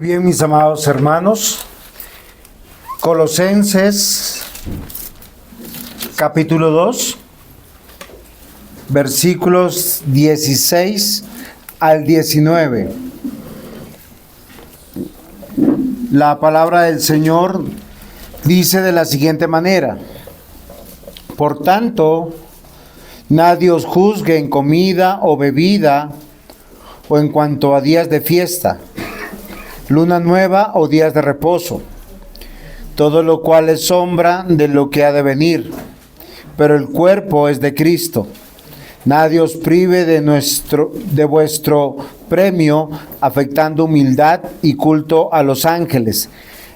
Bien, mis amados hermanos, Colosenses capítulo 2, versículos 16 al 19. La palabra del Señor dice de la siguiente manera: por tanto, nadie os juzgue en comida o bebida, o en cuanto a días de fiesta, luna nueva o días de reposo, todo lo cual es sombra de lo que ha de venir, pero el cuerpo es de Cristo. Nadie os prive de vuestro premio, afectando humildad y culto a los ángeles,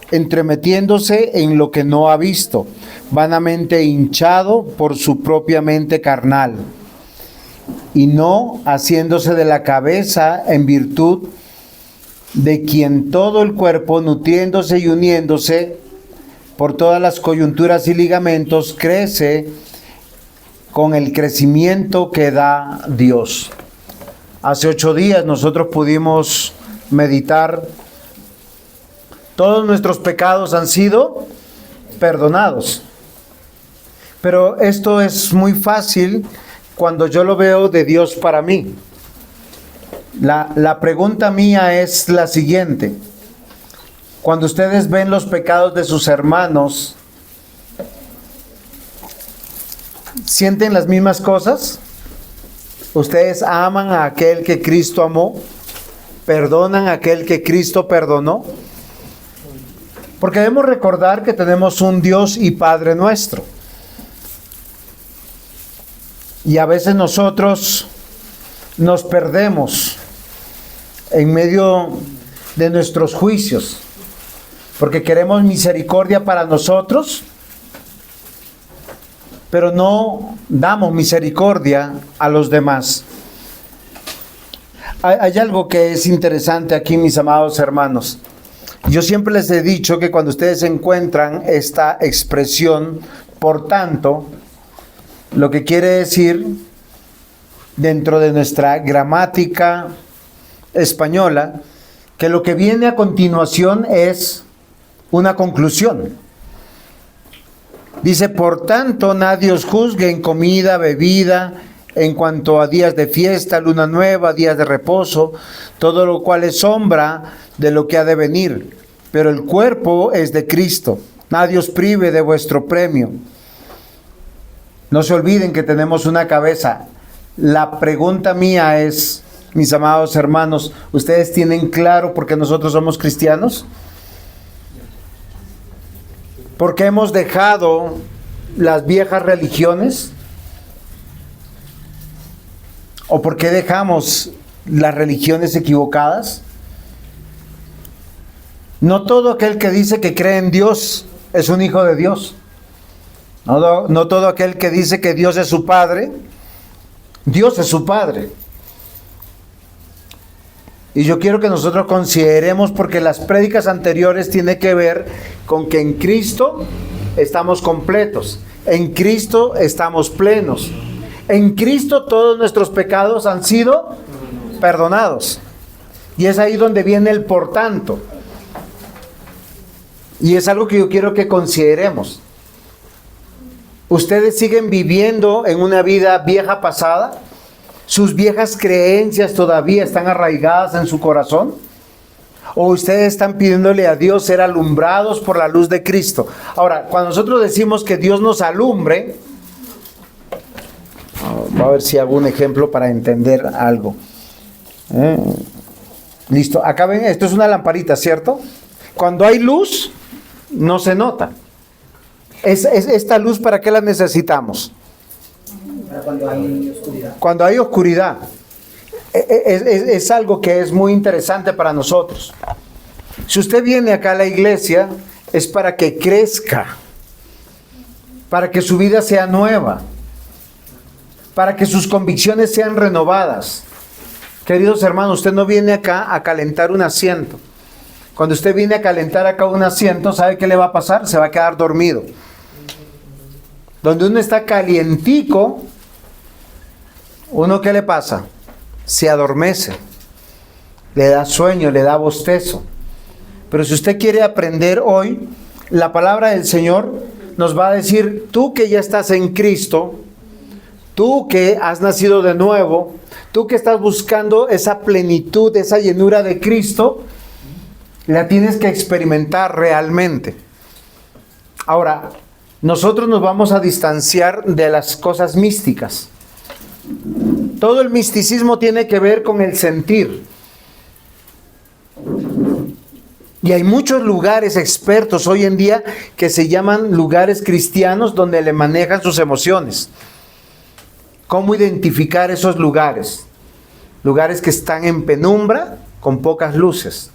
entremetiéndose en lo que no ha visto, vanamente hinchado por su propia mente carnal, y no haciéndose de la cabeza en virtud de quien todo el cuerpo, nutriéndose y uniéndose por todas las coyunturas y ligamentos, crece con el crecimiento que da Dios. Hace 8 días nosotros pudimos meditar: todos nuestros pecados han sido perdonados. Pero esto es muy fácil cuando yo lo veo de Dios para mí. La pregunta mía es la siguiente: cuando ustedes ven los pecados de sus hermanos, ¿sienten las mismas cosas? ¿Ustedes aman a aquel que Cristo amó? ¿Perdonan a aquel que Cristo perdonó? Porque debemos recordar que tenemos un Dios y Padre nuestro. Y a veces nosotros nos perdemos en medio de nuestros juicios, porque queremos misericordia para nosotros, pero no damos misericordia a los demás. Hay algo que es interesante aquí, mis amados hermanos. Yo siempre les he dicho que cuando ustedes encuentran esta expresión, por tanto, lo que quiere decir dentro de nuestra gramática española, que lo que viene a continuación es una conclusión. Dice: por tanto, nadie os juzgue en comida, bebida, en cuanto a días de fiesta, luna nueva, días de reposo, todo lo cual es sombra de lo que ha de venir, pero el cuerpo es de Cristo. Nadie os prive de vuestro premio. No se olviden que tenemos una cabeza. La pregunta mía es, mis amados hermanos, ¿ustedes tienen claro por qué nosotros somos cristianos? ¿Por qué hemos dejado las viejas religiones? ¿O por qué dejamos las religiones equivocadas? No todo aquel que dice que cree en Dios es un hijo de Dios. No todo aquel que dice que Dios es su Padre, Dios es su Padre. Y yo quiero que nosotros consideremos, porque las prédicas anteriores tienen que ver con que en Cristo estamos completos, en Cristo estamos plenos, en Cristo todos nuestros pecados han sido perdonados. Y es ahí donde viene el por tanto. Y es algo que yo quiero que consideremos. ¿Ustedes siguen viviendo en una vida vieja pasada? ¿Sus viejas creencias todavía están arraigadas en su corazón? ¿O ustedes están pidiéndole a Dios ser alumbrados por la luz de Cristo? Ahora, cuando nosotros decimos que Dios nos alumbre, voy a ver si hago un ejemplo para entender algo. Listo, acá ven, esto es una lamparita, ¿cierto? Cuando hay luz, no se nota. Esta luz, ¿para qué la necesitamos? Cuando hay oscuridad. Es algo que es muy interesante para nosotros. Si usted viene acá a la iglesia, es para que crezca, para que su vida sea nueva, para que sus convicciones sean renovadas. Queridos hermanos, usted no viene acá a calentar un asiento. Cuando usted viene a calentar acá un asiento, ¿sabe qué le va a pasar? Se va a quedar dormido. Donde uno está calientico, ¿uno qué le pasa? Se adormece, le da sueño, le da bostezo. Pero si usted quiere aprender hoy, la palabra del Señor nos va a decir, tú que ya estás en Cristo, tú que has nacido de nuevo, tú que estás buscando esa plenitud, esa llenura de Cristo, la tienes que experimentar realmente. Ahora, nosotros nos vamos a distanciar de las cosas místicas. Todo el misticismo tiene que ver con el sentir. Y hay muchos lugares expertos hoy en día que se llaman lugares cristianos donde le manejan sus emociones. ¿Cómo identificar esos lugares? Lugares que están en penumbra, con pocas luces,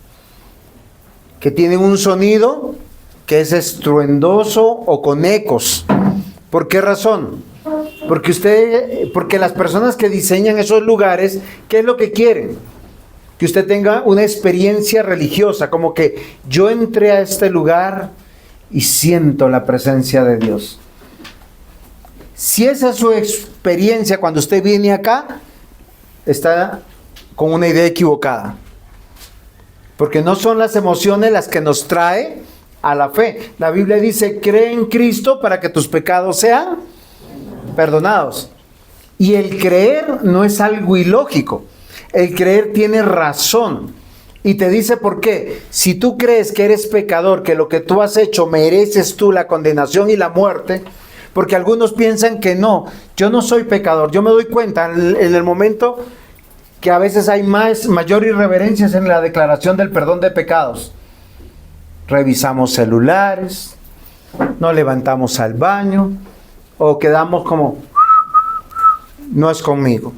que tienen un sonido que es estruendoso o con ecos. ¿Por qué razón? Porque las personas que diseñan esos lugares, ¿qué es lo que quieren? Que usted tenga una experiencia religiosa, como que yo entré a este lugar y siento la presencia de Dios. Si esa es su experiencia cuando usted viene acá, está con una idea equivocada. Porque no son las emociones las que nos trae a la fe. La Biblia dice, cree en Cristo para que tus pecados sean perdonados. Y el creer no es algo ilógico. El creer tiene razón. Y te dice por qué. Si tú crees que eres pecador, que lo que tú has hecho mereces tú la condenación y la muerte, porque algunos piensan que no, yo no soy pecador. Yo me doy cuenta en el momento que a veces hay mayor irreverencia en la declaración del perdón de pecados. Revisamos celulares, no levantamos al baño, o quedamos como, no es conmigo.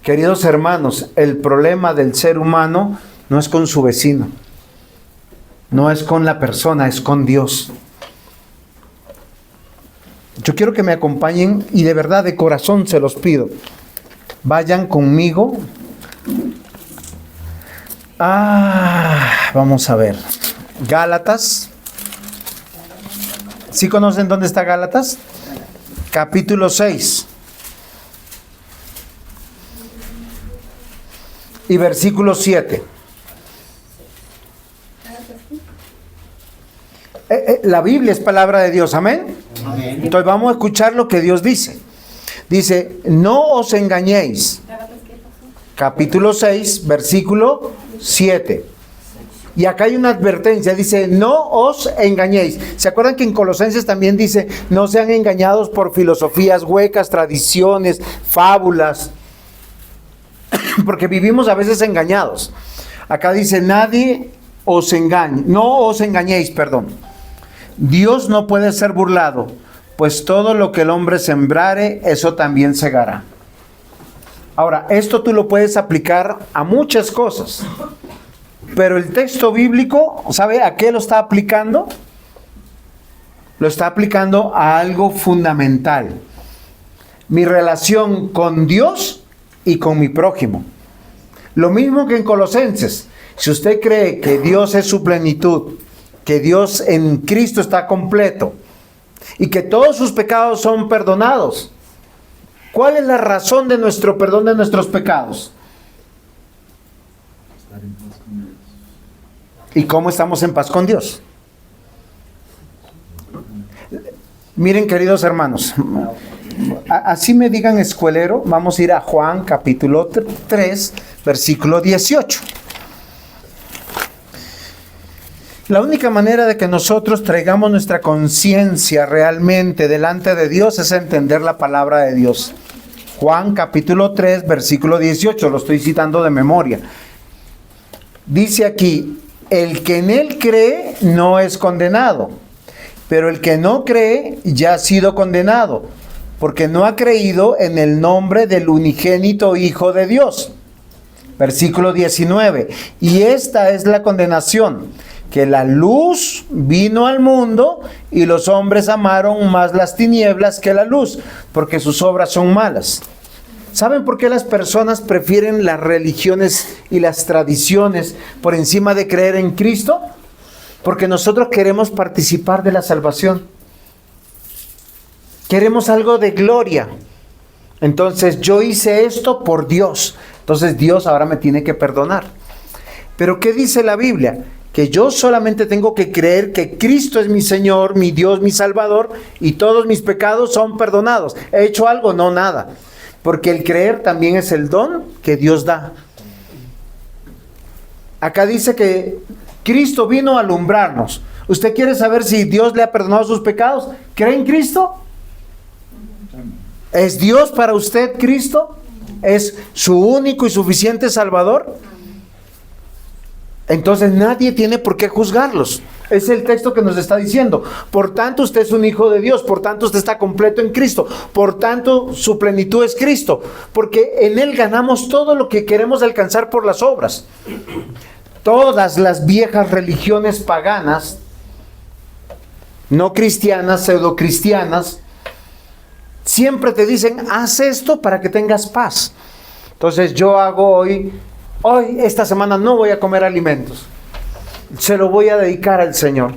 Queridos hermanos, el problema del ser humano no es con su vecino, no es con la persona, es con Dios. Yo quiero que me acompañen y de verdad, de corazón se los pido. Vayan conmigo. Vamos a ver. Gálatas. ¿Sí conocen dónde está Gálatas? Capítulo 6. Y versículo 7. La Biblia es palabra de Dios, amén. Amén. Entonces vamos a escuchar lo que Dios dice. Dice, no os engañéis. Capítulo 6, versículo 7. Y acá hay una advertencia, dice, no os engañéis. ¿Se acuerdan que en Colosenses también dice, no sean engañados por filosofías huecas, tradiciones, fábulas? Porque vivimos a veces engañados. Acá dice, nadie os engañe, no os engañéis, perdón. Dios no puede ser burlado, pues todo lo que el hombre sembrare, eso también segará. Ahora, esto tú lo puedes aplicar a muchas cosas, pero el texto bíblico, ¿sabe a qué lo está aplicando? Lo está aplicando a algo fundamental. Mi relación con Dios y con mi prójimo. Lo mismo que en Colosenses. Si usted cree que Dios es su plenitud, que Dios en Cristo está completo y que todos sus pecados son perdonados, ¿cuál es la razón de nuestro perdón de nuestros pecados? ¿Y cómo estamos en paz con Dios? Miren, queridos hermanos, así me digan escuelero, vamos a ir a Juan capítulo 3, versículo 18. La única manera de que nosotros traigamos nuestra conciencia realmente delante de Dios es entender la palabra de Dios. Juan capítulo 3, versículo 18, lo estoy citando de memoria. Dice aquí, el que en él cree no es condenado, pero el que no cree ya ha sido condenado, porque no ha creído en el nombre del unigénito Hijo de Dios. Versículo 19, y esta es la condenación, que la luz vino al mundo y los hombres amaron más las tinieblas que la luz, porque sus obras son malas. ¿Saben por qué las personas prefieren las religiones y las tradiciones por encima de creer en Cristo? Porque nosotros queremos participar de la salvación. Queremos algo de gloria. Entonces, yo hice esto por Dios. Entonces, Dios ahora me tiene que perdonar. Pero, ¿qué dice la Biblia? Que yo solamente tengo que creer que Cristo es mi Señor, mi Dios, mi Salvador, y todos mis pecados son perdonados. ¿He hecho algo? No, nada. Porque el creer también es el don que Dios da. Acá dice que Cristo vino a alumbrarnos. ¿Usted quiere saber si Dios le ha perdonado sus pecados? ¿Cree en Cristo? ¿Es Dios para usted Cristo? ¿Es su único y suficiente Salvador? Entonces nadie tiene por qué juzgarlos. Es el texto que nos está diciendo. Por tanto, usted es un hijo de Dios. Por tanto, usted está completo en Cristo. Por tanto, su plenitud es Cristo. Porque en Él ganamos todo lo que queremos alcanzar por las obras. Todas las viejas religiones paganas, no cristianas, pseudocristianas, siempre te dicen, haz esto para que tengas paz. Entonces yo hago hoy, esta semana no voy a comer alimentos. Se lo voy a dedicar al Señor.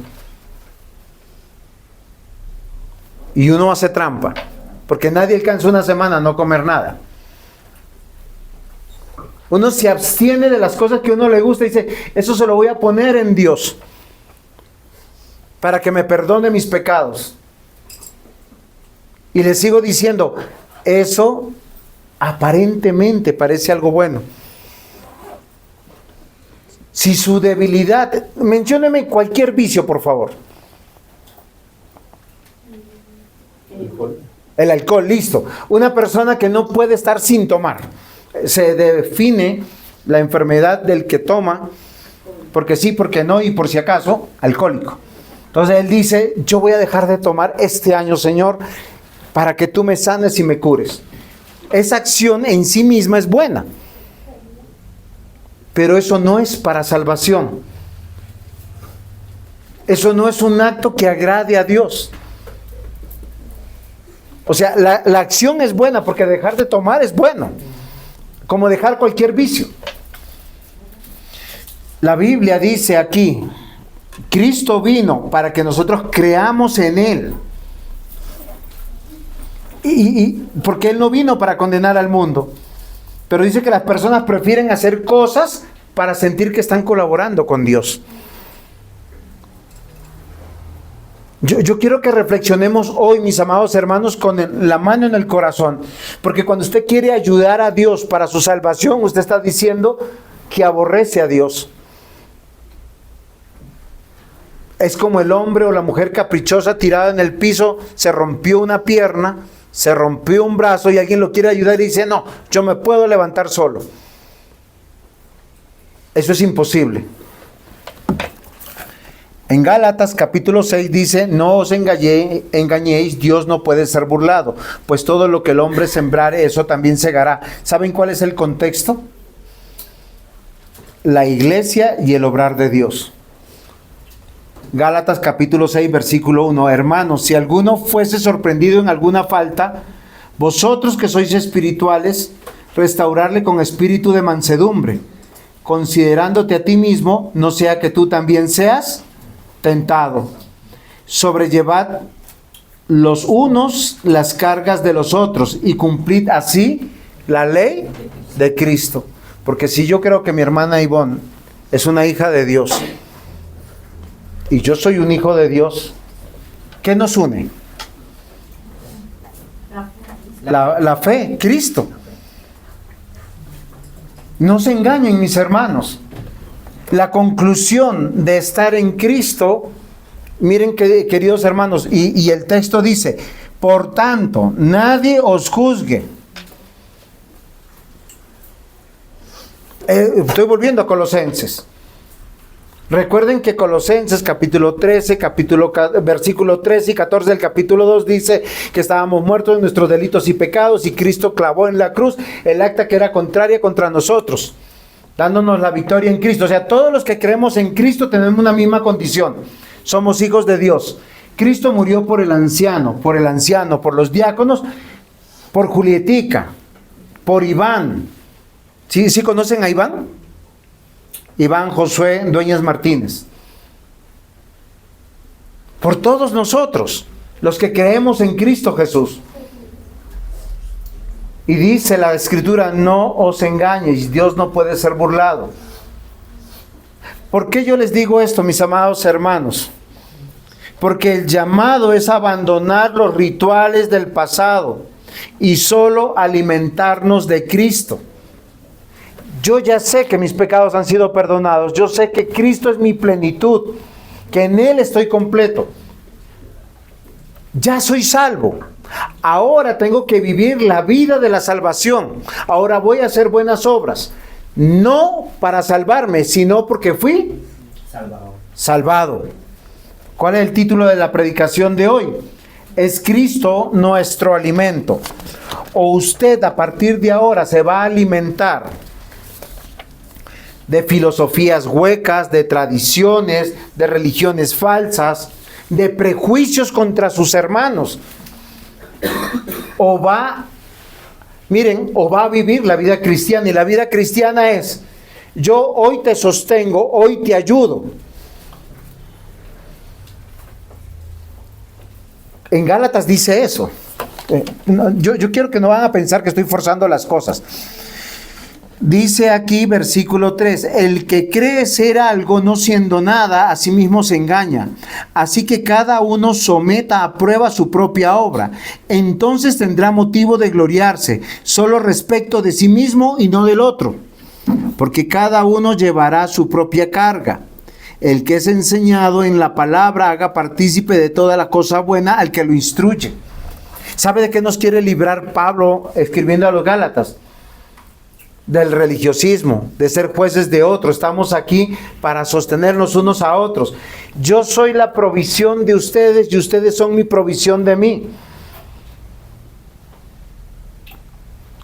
Y uno hace trampa, porque nadie alcanza una semana a no comer nada. Uno se abstiene de las cosas que a uno le gusta y dice, eso se lo voy a poner en Dios, para que me perdone mis pecados. Y le sigo diciendo, eso aparentemente parece algo bueno. Si su debilidad, mencióneme cualquier vicio, por favor. El alcohol, listo. Una persona que no puede estar sin tomar. Se define la enfermedad del que toma, porque sí, porque no y por si acaso, alcohólico. Entonces él dice, yo voy a dejar de tomar este año, Señor, para que tú me sanes y me cures. Esa acción en sí misma es buena, pero eso no es para salvación. Eso no es un acto que agrade a Dios. O sea, la acción es buena porque dejar de tomar es bueno, como dejar cualquier vicio. La Biblia dice aquí, Cristo vino para que nosotros creamos en Él. Y porque Él no vino para condenar al mundo. Pero dice que las personas prefieren hacer cosas para sentir que están colaborando con Dios. Yo quiero que reflexionemos hoy, mis amados hermanos, con la mano en el corazón. Porque cuando usted quiere ayudar a Dios para su salvación, usted está diciendo que aborrece a Dios. Es como el hombre o la mujer caprichosa tirada en el piso, se rompió una pierna, se rompió un brazo y alguien lo quiere ayudar y dice, no, yo me puedo levantar solo. Eso es imposible. En Gálatas capítulo 6 dice, no os engañéis, Dios no puede ser burlado, pues todo lo que el hombre sembrare, eso también segará. ¿Saben cuál es el contexto? La iglesia y el obrar de Dios. Gálatas capítulo 6 versículo 1, hermanos, si alguno fuese sorprendido en alguna falta, vosotros que sois espirituales, restaurarle con espíritu de mansedumbre, considerándote a ti mismo, no sea que tú también seas tentado. Sobrellevad los unos las cargas de los otros y cumplid así la ley de Cristo. Porque si yo creo que mi hermana Ivonne es una hija de Dios y yo soy un hijo de Dios, ¿qué nos une? La fe, Cristo. No se engañen, mis hermanos. La conclusión de estar en Cristo, miren queridos hermanos, y el texto dice, por tanto, nadie os juzgue. Estoy volviendo a Colosenses. Recuerden que Colosenses capítulo 13, versículo 13 y 14 del capítulo 2 dice que estábamos muertos en nuestros delitos y pecados y Cristo clavó en la cruz el acta que era contraria contra nosotros, dándonos la victoria en Cristo. O sea, todos los que creemos en Cristo tenemos una misma condición. Somos hijos de Dios. Cristo murió por el anciano, por los diáconos, por Julietica, por Iván. ¿Sí conocen a Iván? Iván Josué Dueñas Martínez. Por todos nosotros, los que creemos en Cristo Jesús. Y dice la Escritura, no os engañéis, Dios no puede ser burlado. ¿Por qué yo les digo esto, mis amados hermanos? Porque el llamado es abandonar los rituales del pasado y solo alimentarnos de Cristo. Yo ya sé que mis pecados han sido perdonados, yo sé que Cristo es mi plenitud, que en Él estoy completo. Ya soy salvo. Ahora tengo que vivir la vida de la salvación. Ahora voy a hacer buenas obras. No para salvarme, sino porque fui salvado. ¿Cuál es el título de la predicación de hoy? Es Cristo nuestro alimento. O usted a partir de ahora se va a alimentar de filosofías huecas, de tradiciones, de religiones falsas, de prejuicios contra sus hermanos. O va a vivir la vida cristiana. Y la vida cristiana es, yo hoy te sostengo, hoy te ayudo. En Gálatas dice eso. Yo quiero que no van a pensar que estoy forzando las cosas. Dice aquí, versículo 3, el que cree ser algo no siendo nada, a sí mismo se engaña. Así que cada uno someta a prueba su propia obra. Entonces tendrá motivo de gloriarse, solo respecto de sí mismo y no del otro. Porque cada uno llevará su propia carga. El que es enseñado en la palabra haga partícipe de toda la cosa buena al que lo instruye. ¿Sabe de qué nos quiere librar Pablo escribiendo a los Gálatas? Del religiosismo, de ser jueces de otros. Estamos aquí para sostenernos unos a otros. Yo soy la provisión de ustedes y ustedes son mi provisión de mí.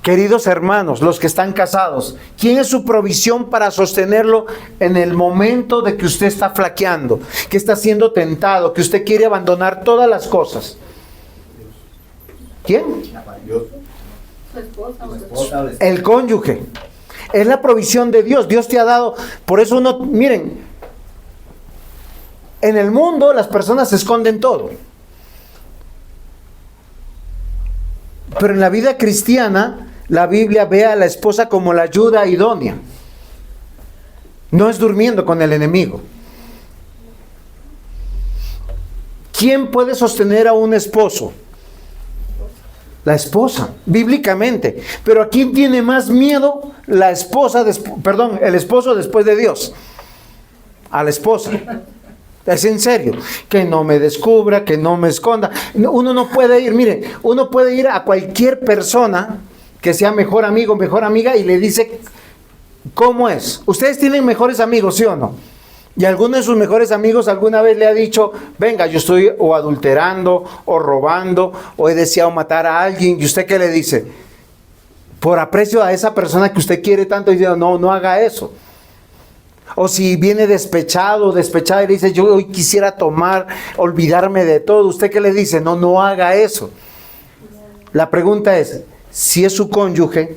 Queridos hermanos, los que están casados, ¿quién es su provisión para sostenerlo en el momento de que usted está flaqueando, que está siendo tentado, que usted quiere abandonar todas las cosas? ¿Quién? El cónyuge. Es la provisión de Dios. Dios te ha dado. Por eso miren, en el mundo las personas esconden todo. Pero en la vida cristiana, la Biblia ve a la esposa como la ayuda idónea. No es durmiendo con el enemigo. ¿Quién puede sostener a un esposo? La esposa, bíblicamente. Pero ¿a quién tiene más miedo el esposo después de Dios? A la esposa. Es en serio. Que no me descubra, que no me esconda. Uno no puede ir, mire, uno puede ir a cualquier persona que sea mejor amigo, mejor amiga y le dice cómo es. Ustedes tienen mejores amigos, ¿sí o no? Y alguno de sus mejores amigos alguna vez le ha dicho, venga, yo estoy o adulterando, o robando, o he deseado matar a alguien. ¿Y usted qué le dice? Por aprecio a esa persona que usted quiere tanto, y dice, no haga eso. O si viene despechado, despechada y le dice, yo hoy quisiera tomar, olvidarme de todo. ¿Usted qué le dice? No haga eso. La pregunta es, si es su cónyuge,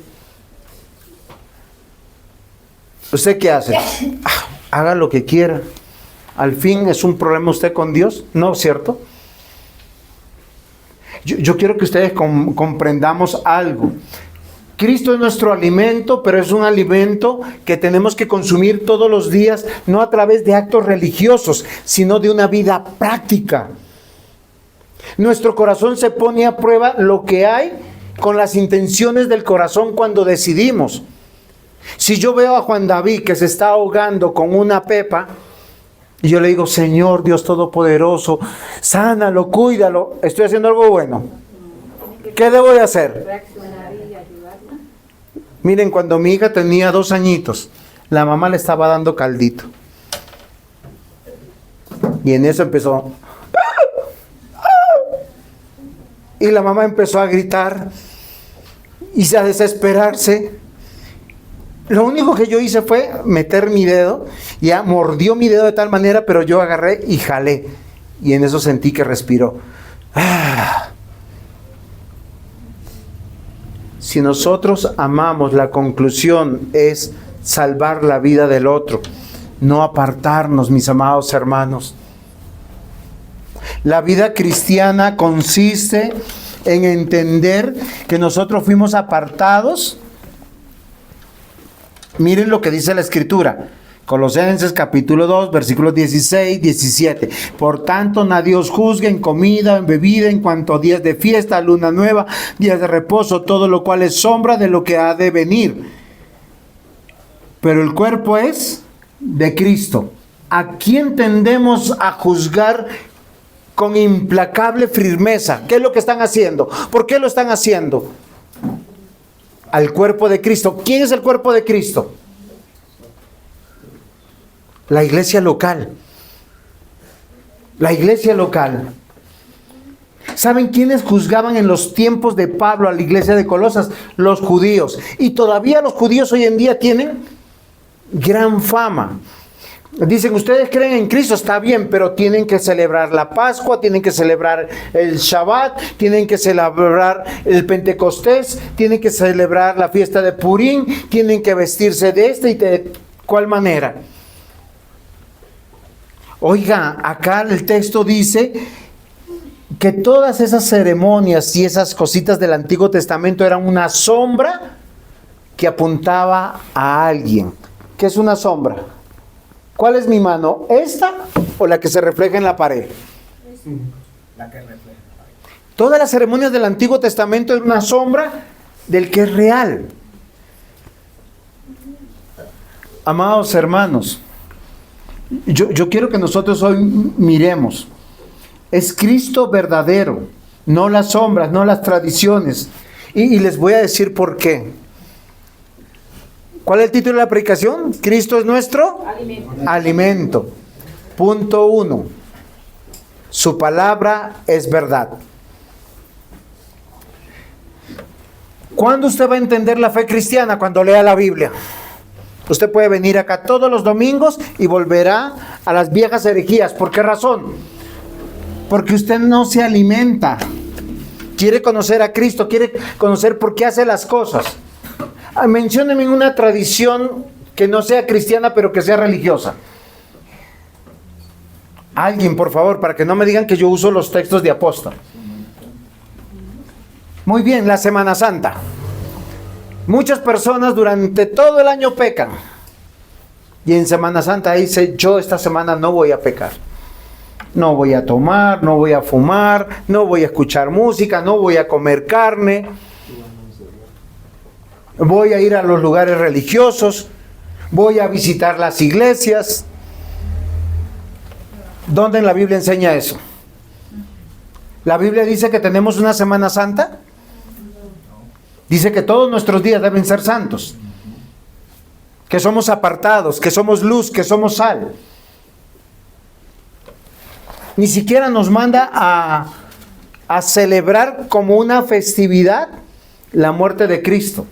¿usted qué hace? Haga lo que quiera. Al fin es un problema usted con Dios, ¿no es cierto? Yo quiero que ustedes comprendamos algo. Cristo es nuestro alimento, pero es un alimento que tenemos que consumir todos los días, no a través de actos religiosos, sino de una vida práctica. Nuestro corazón se pone a prueba lo que hay con las intenciones del corazón cuando decidimos. Si yo veo a Juan David que se está ahogando con una pepa, y yo le digo, Señor Dios Todopoderoso, sánalo, cuídalo, ¿estoy haciendo algo bueno? ¿Qué debo de hacer? Miren, cuando mi hija tenía 2 añitos, la mamá le estaba dando caldito. Y en eso empezó. Y la mamá empezó a gritar y a desesperarse. Lo único que yo hice fue meter mi dedo, ya mordió mi dedo de tal manera, pero yo agarré y jalé. Y en eso sentí que respiró. Si nosotros amamos, la conclusión es salvar la vida del otro, no apartarnos, mis amados hermanos. La vida cristiana consiste en entender que nosotros fuimos apartados. Miren lo que dice la Escritura. Colosenses capítulo 2, versículos 16, 17. Por tanto, nadie os juzgue en comida, en bebida, en cuanto a días de fiesta, luna nueva, días de reposo, todo lo cual es sombra de lo que ha de venir. Pero el cuerpo es de Cristo. ¿A quién tendemos a juzgar con implacable firmeza? ¿Qué es lo que están haciendo? ¿Por qué lo están haciendo? Al cuerpo de Cristo. ¿Quién es el cuerpo de Cristo? La iglesia local. La iglesia local. ¿Saben quiénes juzgaban en los tiempos de Pablo a la iglesia de Colosas? Los judíos. Y todavía los judíos hoy en día tienen gran fama. Dicen, ustedes creen en Cristo, está bien, pero tienen que celebrar la Pascua, tienen que celebrar el Shabbat, tienen que celebrar el Pentecostés, tienen que celebrar la fiesta de Purim, tienen que vestirse de esta y de cuál manera. Oiga, acá el texto dice que todas esas ceremonias y esas cositas del Antiguo Testamento eran una sombra que apuntaba a alguien. ¿Qué es una sombra? ¿Cuál es mi mano? ¿Esta o la que se refleja en la pared? La que refleja. Todas las ceremonias del Antiguo Testamento es una sombra del que es real. Amados hermanos, yo quiero que nosotros hoy miremos. Es Cristo verdadero, no las sombras, no las tradiciones. Y les voy a decir por qué. ¿Cuál es el título de la predicación? Cristo es nuestro alimento. Punto 1. Su palabra es verdad. ¿Cuándo usted va a entender la fe cristiana? Cuando lea la Biblia. Usted puede venir acá todos los domingos y volverá a las viejas herejías. ¿Por qué razón? Porque usted no se alimenta. Quiere conocer a Cristo, quiere conocer por qué hace las cosas. Mencióneme una tradición que no sea cristiana, pero que sea religiosa. Alguien, por favor, para que no me digan que yo uso los textos de apóstol. Muy bien, la Semana Santa. Muchas personas durante todo el año pecan. Y en Semana Santa dice, yo esta semana no voy a pecar. No voy a tomar, no voy a fumar, no voy a escuchar música, no voy a comer carne. Voy a ir a los lugares religiosos, voy a visitar las iglesias. ¿Dónde en la Biblia enseña eso? ¿La Biblia dice que tenemos una Semana Santa? Dice que todos nuestros días deben ser santos, que somos apartados, que somos luz, que somos sal. Ni siquiera nos manda a celebrar como una festividad la muerte de Cristo,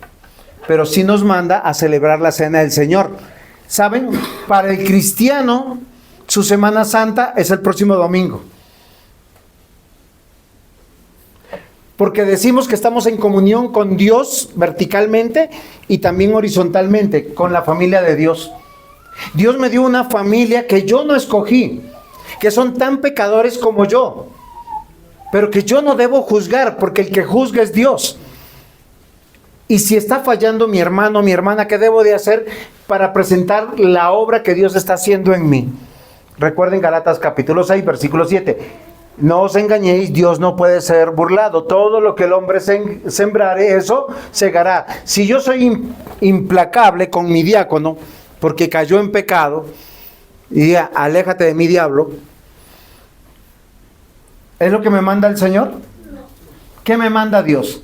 pero sí nos manda a celebrar la cena del Señor. ¿Saben? Para el cristiano, su Semana Santa es el próximo domingo. Porque decimos que estamos en comunión con Dios verticalmente y también horizontalmente, con la familia de Dios. Dios me dio una familia que yo no escogí, que son tan pecadores como yo, pero que yo no debo juzgar, porque el que juzga es Dios. Y si está fallando mi hermano, mi hermana, ¿qué debo de hacer para presentar la obra que Dios está haciendo en mí? Recuerden Gálatas capítulo 6, versículo 7. No os engañéis, Dios no puede ser burlado. Todo lo que el hombre sembrare, eso segará. Si yo soy implacable con mi diácono, porque cayó en pecado, y diga, aléjate de mi diablo, ¿es lo que me manda el Señor? ¿Qué me manda Dios?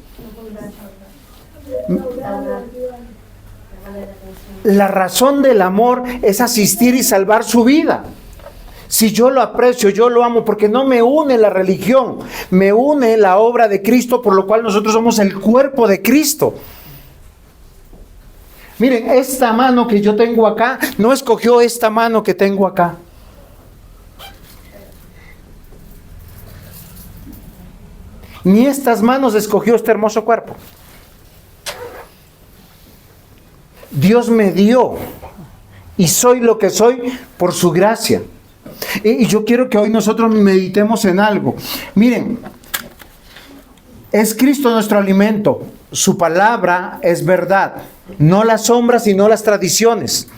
La razón del amor es asistir y salvar su vida. Si yo lo aprecio, yo lo amo, porque no me une la religión, me une la obra de Cristo, por lo cual nosotros somos el cuerpo de Cristo. Miren, esta mano que yo tengo acá, no escogió esta mano que tengo acá. Ni estas manos escogió este hermoso cuerpo. Dios me dio y soy lo que soy por su gracia. Y yo quiero que hoy nosotros meditemos en algo. Miren, es Cristo nuestro alimento. Su palabra es verdad. No las sombras, sino las tradiciones.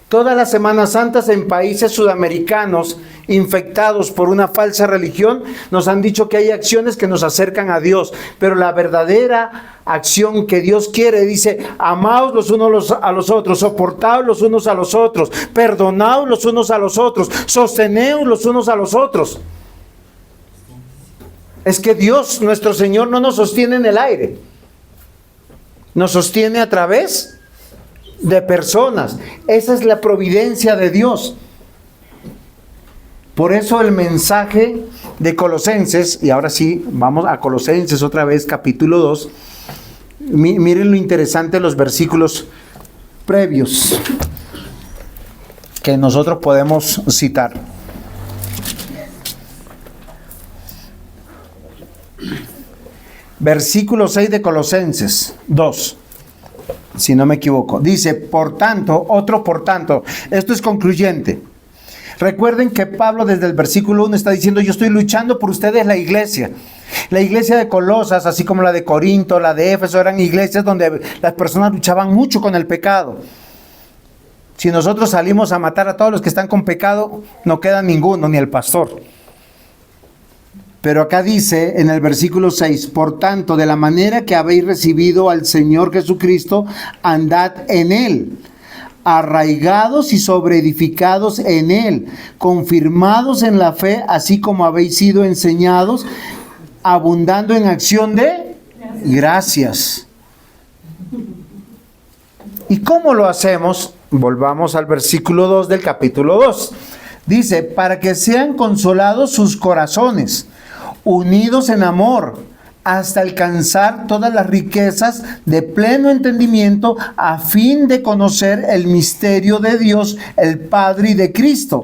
Todas las Semanas Santas en países sudamericanos infectados por una falsa religión nos han dicho que hay acciones que nos acercan a Dios, pero la verdadera acción que Dios quiere dice: amaos los unos a los otros, soportaos los unos a los otros, perdonaos los unos a los otros, sosteneos los unos a los otros. Es que Dios, nuestro Señor, no nos sostiene en el aire, nos sostiene a través de personas. Esa es la providencia de Dios. Por eso el mensaje de Colosenses, y ahora sí, vamos a Colosenses otra vez, capítulo 2. Miren lo interesante de los versículos previos que nosotros podemos citar. Versículo 6 de Colosenses 2. Si no me equivoco, dice: por tanto, por tanto, esto es concluyente. Recuerden que Pablo desde el versículo 1 está diciendo: yo estoy luchando por ustedes, la iglesia. La iglesia de Colosas, así como la de Corinto, la de Éfeso, eran iglesias donde las personas luchaban mucho con el pecado. Si nosotros salimos a matar a todos los que están con pecado, no queda ninguno, ni el pastor. Pero acá dice en el versículo 6: por tanto, de la manera que habéis recibido al Señor Jesucristo, andad en Él, arraigados y sobreedificados en Él, confirmados en la fe, así como habéis sido enseñados, abundando en acción de gracias. ¿Y cómo lo hacemos? Volvamos al versículo 2 del capítulo 2. Dice: para que sean consolados sus corazones, unidos en amor, hasta alcanzar todas las riquezas de pleno entendimiento, a fin de conocer el misterio de Dios, el Padre, y de Cristo.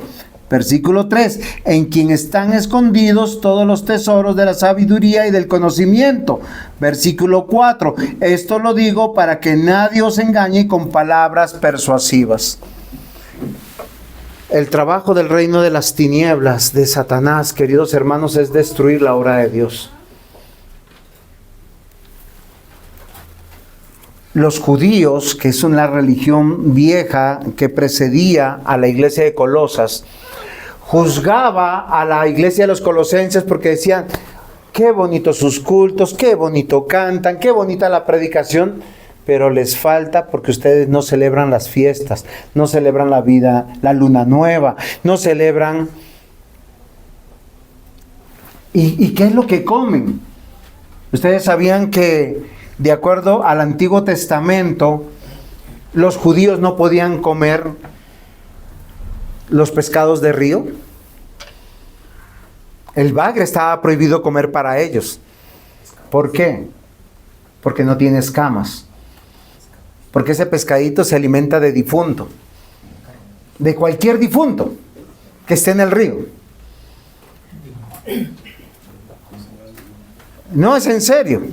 Versículo 3: en quien están escondidos todos los tesoros de la sabiduría y del conocimiento. Versículo 4: esto lo digo para que nadie os engañe con palabras persuasivas. El trabajo del reino de las tinieblas, de Satanás, queridos hermanos, es destruir la obra de Dios. Los judíos, que es una religión vieja que precedía a la iglesia de Colosas, juzgaba a la iglesia de los colosenses porque decían: qué bonitos sus cultos, qué bonito cantan, qué bonita la predicación, pero les falta porque ustedes no celebran las fiestas, no celebran la vida, la luna nueva, no celebran. ¿Y qué es lo que comen? Ustedes sabían que, de acuerdo al Antiguo Testamento, los judíos no podían comer los pescados de río. El bagre estaba prohibido comer para ellos. ¿Por qué? Porque no tiene escamas. Porque ese pescadito se alimenta de difunto. De cualquier difunto que esté en el río. No, es en serio.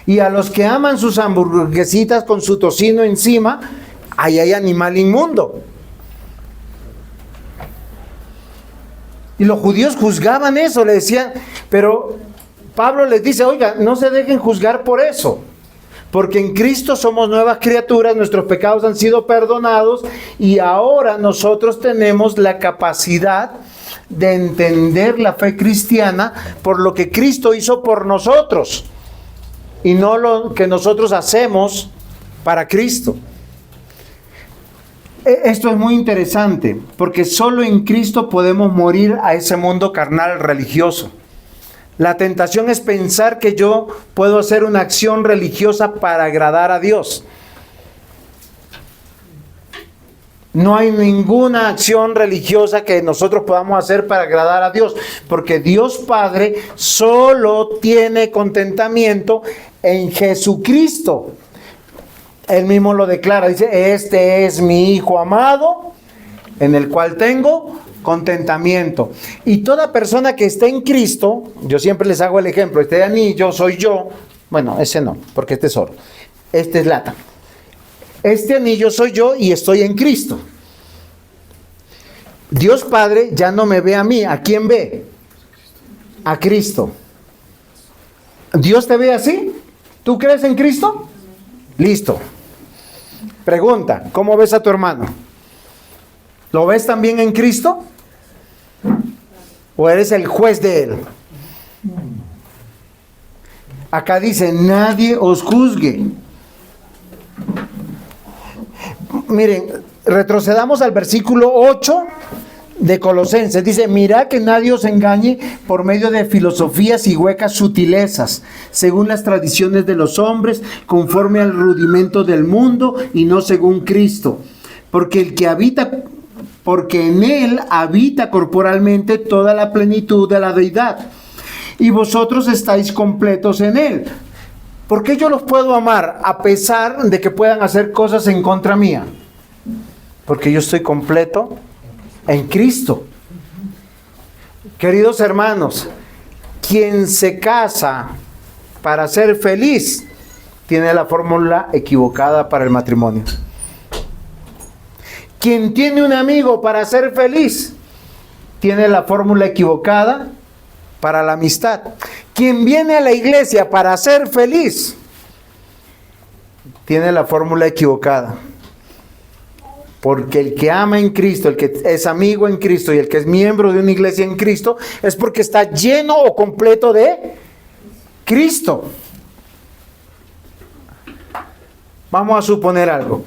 Y a los que aman sus hamburguesitas con su tocino encima, ahí hay animal inmundo. Y los judíos juzgaban eso, le decían, pero Pablo les dice: oiga, no se dejen juzgar por eso, porque en Cristo somos nuevas criaturas, nuestros pecados han sido perdonados y ahora nosotros tenemos la capacidad de entender la fe cristiana por lo que Cristo hizo por nosotros y no lo que nosotros hacemos para Cristo. Esto es muy interesante porque solo en Cristo podemos morir a ese mundo carnal religioso. La tentación es pensar que yo puedo hacer una acción religiosa para agradar a Dios. No hay ninguna acción religiosa que nosotros podamos hacer para agradar a Dios, porque Dios Padre solo tiene contentamiento en Jesucristo. Él mismo lo declara, dice: este es mi Hijo amado, en el cual tengo contentamiento. Y toda persona que esté en Cristo, yo siempre les hago el ejemplo: este anillo soy yo. Bueno, ese no, porque este es oro, este es lata. Este anillo soy yo y estoy en Cristo. Dios Padre ya no me ve a mí. ¿A quién ve? A Cristo. ¿Dios te ve así? ¿Tú crees en Cristo? Listo. Pregunta, ¿cómo ves a tu hermano? ¿Lo ves también en Cristo? ¿O eres el juez de él? Acá dice, nadie os juzgue. Miren, retrocedamos al versículo 8 de Colosenses. Dice, mirad que nadie os engañe por medio de filosofías y huecas sutilezas, según las tradiciones de los hombres, conforme al rudimento del mundo y no según Cristo. Porque en él habita corporalmente toda la plenitud de la deidad. Y vosotros estáis completos en él. ¿Por qué yo los puedo amar a pesar de que puedan hacer cosas en contra mía? Porque yo estoy completo en Cristo. Queridos hermanos, quien se casa para ser feliz tiene la fórmula equivocada para el matrimonio. Quien tiene un amigo para ser feliz tiene la fórmula equivocada para la amistad. Quien viene a la iglesia para ser feliz tiene la fórmula equivocada. Porque el que ama en Cristo, el que es amigo en Cristo y el que es miembro de una iglesia en Cristo, es porque está lleno o completo de Cristo. Vamos a suponer algo,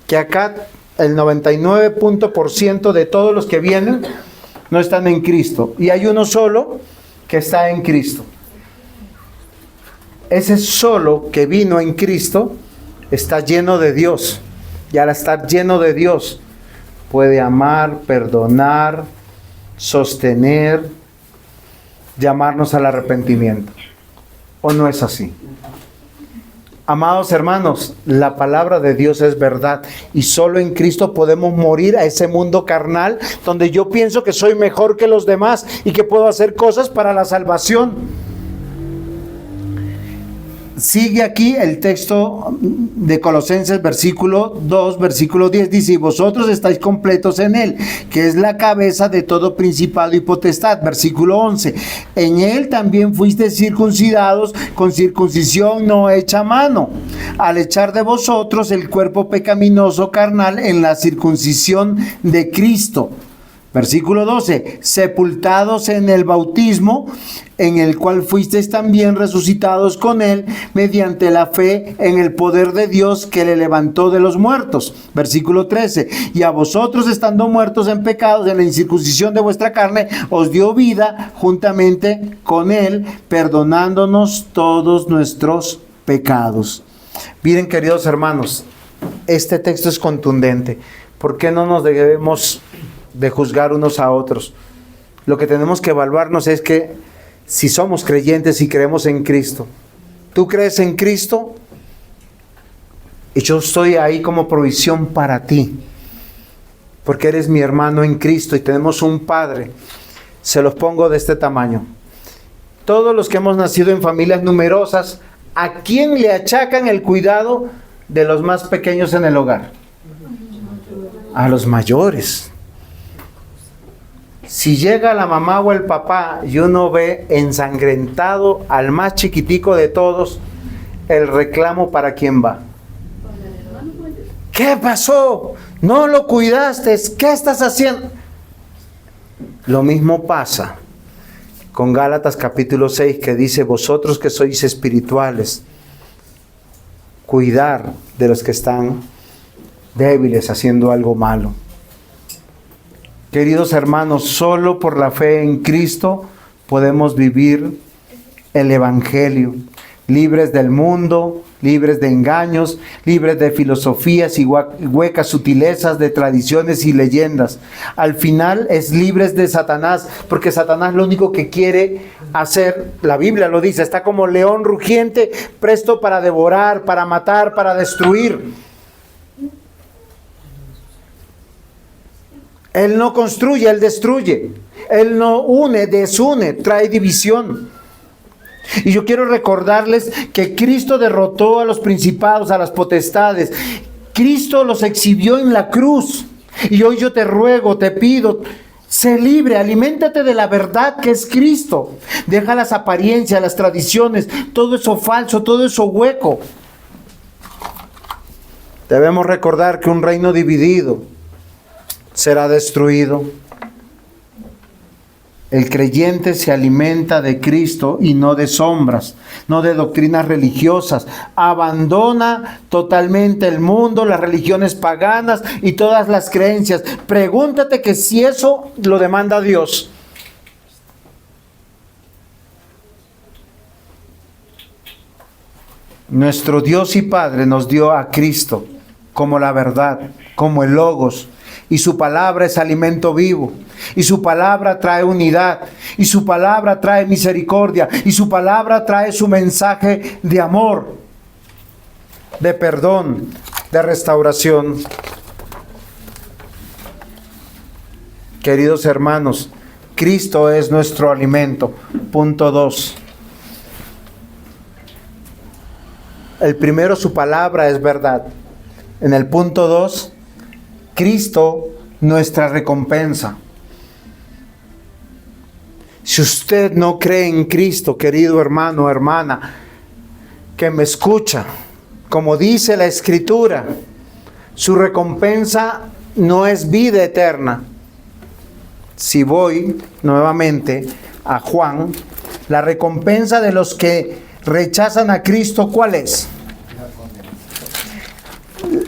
que acá el 99% de todos los que vienen no están en Cristo. Y hay uno solo que está en Cristo. Ese solo que vino en Cristo está lleno de Dios. Y al estar lleno de Dios, puede amar, perdonar, sostener, llamarnos al arrepentimiento. ¿O no es así? Amados hermanos, la palabra de Dios es verdad. Y solo en Cristo podemos morir a ese mundo carnal donde yo pienso que soy mejor que los demás y que puedo hacer cosas para la salvación. Sigue aquí el texto de Colosenses, versículo 2, versículo 10, dice, y vosotros estáis completos en él, que es la cabeza de todo principado y potestad. Versículo 11, en él también fuisteis circuncidados con circuncisión no hecha a mano, al echar de vosotros el cuerpo pecaminoso carnal en la circuncisión de Cristo. Versículo 12, sepultados en el bautismo, en el cual fuisteis también resucitados con él, mediante la fe en el poder de Dios que le levantó de los muertos. Versículo 13, y a vosotros estando muertos en pecados, en la incircuncisión de vuestra carne, os dio vida juntamente con él, perdonándonos todos nuestros pecados. Miren, queridos hermanos, este texto es contundente. ¿Por qué no nos debemos de juzgar unos a otros? Lo que tenemos que evaluarnos es que si somos creyentes y creemos en Cristo, tú crees en Cristo y yo estoy ahí como provisión para ti, porque eres mi hermano en Cristo y tenemos un Padre. Se los pongo de este tamaño. Todos los que hemos nacido en familias numerosas, ¿a quién le achacan el cuidado de los más pequeños en el hogar? A los mayores. Si llega la mamá o el papá y uno ve ensangrentado al más chiquitico de todos, el reclamo para quién va. ¿Qué pasó? ¿No lo cuidaste? ¿Qué estás haciendo? Lo mismo pasa con Gálatas capítulo 6, que dice, vosotros que sois espirituales, cuidar de los que están débiles haciendo algo malo. Queridos hermanos, solo por la fe en Cristo podemos vivir el Evangelio, libres del mundo, libres de engaños, libres de filosofías y huecas sutilezas, de tradiciones y leyendas. Al final es libres de Satanás, porque Satanás lo único que quiere hacer, la Biblia lo dice, está como león rugiente, presto para devorar, para matar, para destruir. Él no construye, Él destruye. Él no une, desune, trae división. Y yo quiero recordarles que Cristo derrotó a los principados, a las potestades, Cristo los exhibió en la cruz. Y hoy yo te ruego, te pido, sé libre, aliméntate de la verdad que es Cristo. Deja las apariencias, las tradiciones, todo eso falso, todo eso hueco. Debemos recordar que un reino dividido será destruido. El creyente se alimenta de Cristo y no de sombras, no de doctrinas religiosas. Abandona totalmente el mundo, las religiones paganas y todas las creencias. Pregúntate que si eso lo demanda Dios. Nuestro Dios y Padre nos dio a Cristo como la verdad, como el Logos. Y su palabra es alimento vivo. Y su palabra trae unidad. Y su palabra trae misericordia. Y su palabra trae su mensaje de amor, de perdón, de restauración. Queridos hermanos, Cristo es nuestro alimento. Punto 2. El primero, su palabra es verdad. En el punto 2, Cristo, nuestra recompensa. Si usted no cree en Cristo, querido hermano, hermana, que me escucha, como dice la Escritura, su recompensa no es vida eterna. Si voy nuevamente a Juan, la recompensa de los que rechazan a Cristo, ¿cuál es?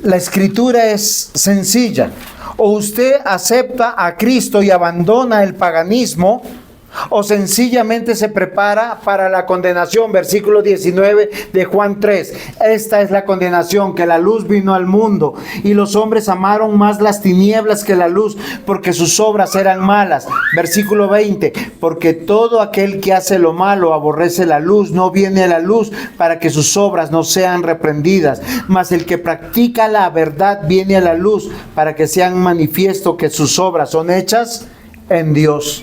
La Escritura es sencilla. O usted acepta a Cristo y abandona el paganismo, o sencillamente se prepara para la condenación. Versículo 19 de Juan 3. Esta es la condenación, que la luz vino al mundo, y los hombres amaron más las tinieblas que la luz, porque sus obras eran malas. Versículo 20. Porque todo aquel que hace lo malo aborrece la luz, no viene a la luz, para que sus obras no sean reprendidas. Mas el que practica la verdad viene a la luz, para que sean manifiesto que sus obras son hechas en Dios.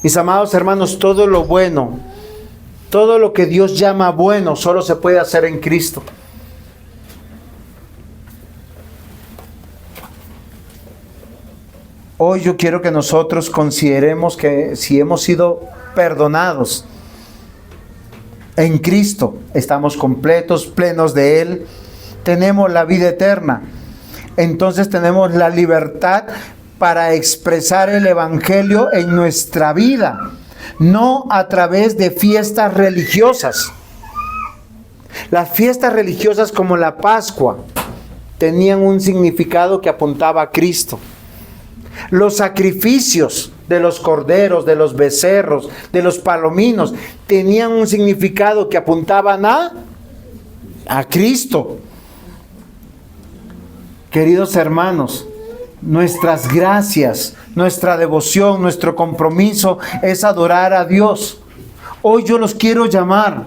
Mis amados hermanos, todo lo bueno, todo lo que Dios llama bueno, solo se puede hacer en Cristo. Hoy yo quiero que nosotros consideremos que si hemos sido perdonados en Cristo, estamos completos, plenos de Él, tenemos la vida eterna. Entonces tenemos la libertad para expresar el Evangelio en nuestra vida, no a través de fiestas religiosas. Las fiestas religiosas como la Pascua tenían un significado que apuntaba a Cristo. Los sacrificios de los corderos, de los becerros, de los palominos, tenían un significado que apuntaban a Cristo. Queridos hermanos, nuestras gracias, nuestra devoción, nuestro compromiso es adorar a Dios. Hoy yo los quiero llamar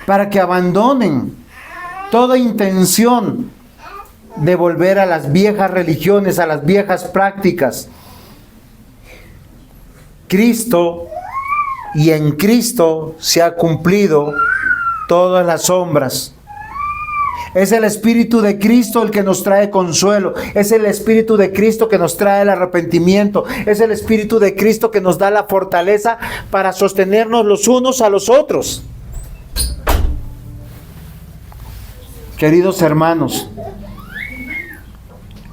para que abandonen toda intención de volver a las viejas religiones, a las viejas prácticas. Cristo, y en Cristo se ha cumplido todas las sombras. Es el Espíritu de Cristo el que nos trae consuelo. Es el Espíritu de Cristo que nos trae el arrepentimiento. Es el Espíritu de Cristo que nos da la fortaleza para sostenernos los unos a los otros. Queridos hermanos,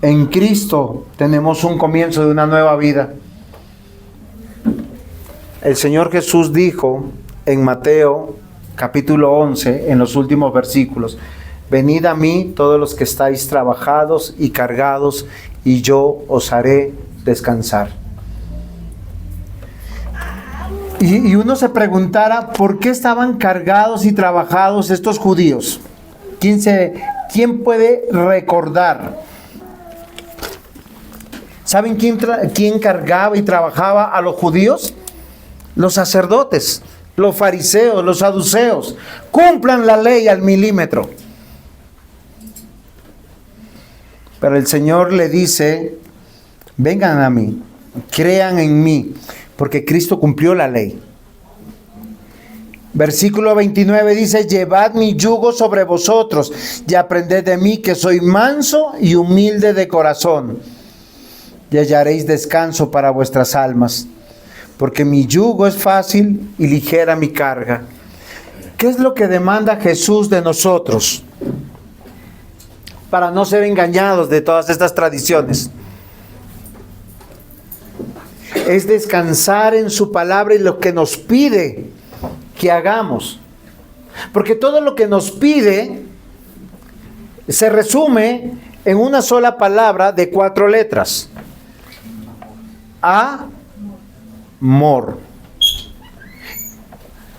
en Cristo tenemos un comienzo de una nueva vida. El Señor Jesús dijo en Mateo capítulo 11, en los últimos versículos: venid a mí todos los que estáis trabajados y cargados, y yo os haré descansar. Y uno se preguntara, ¿por qué estaban cargados y trabajados estos judíos? ¿Quién puede recordar? ¿Saben quién cargaba y trabajaba a los judíos? Los sacerdotes, los fariseos, los saduceos. Cumplan la ley al milímetro. Pero el Señor le dice: vengan a mí, crean en mí, porque Cristo cumplió la ley. Versículo 29 dice: llevad mi yugo sobre vosotros y aprended de mí, que soy manso y humilde de corazón, y hallaréis descanso para vuestras almas, porque mi yugo es fácil y ligera mi carga. ¿Qué es lo que demanda Jesús de nosotros para no ser engañados de todas estas tradiciones? Es descansar en su palabra y lo que nos pide que hagamos. Porque todo lo que nos pide se resume en una sola palabra de 4 letras. Amor.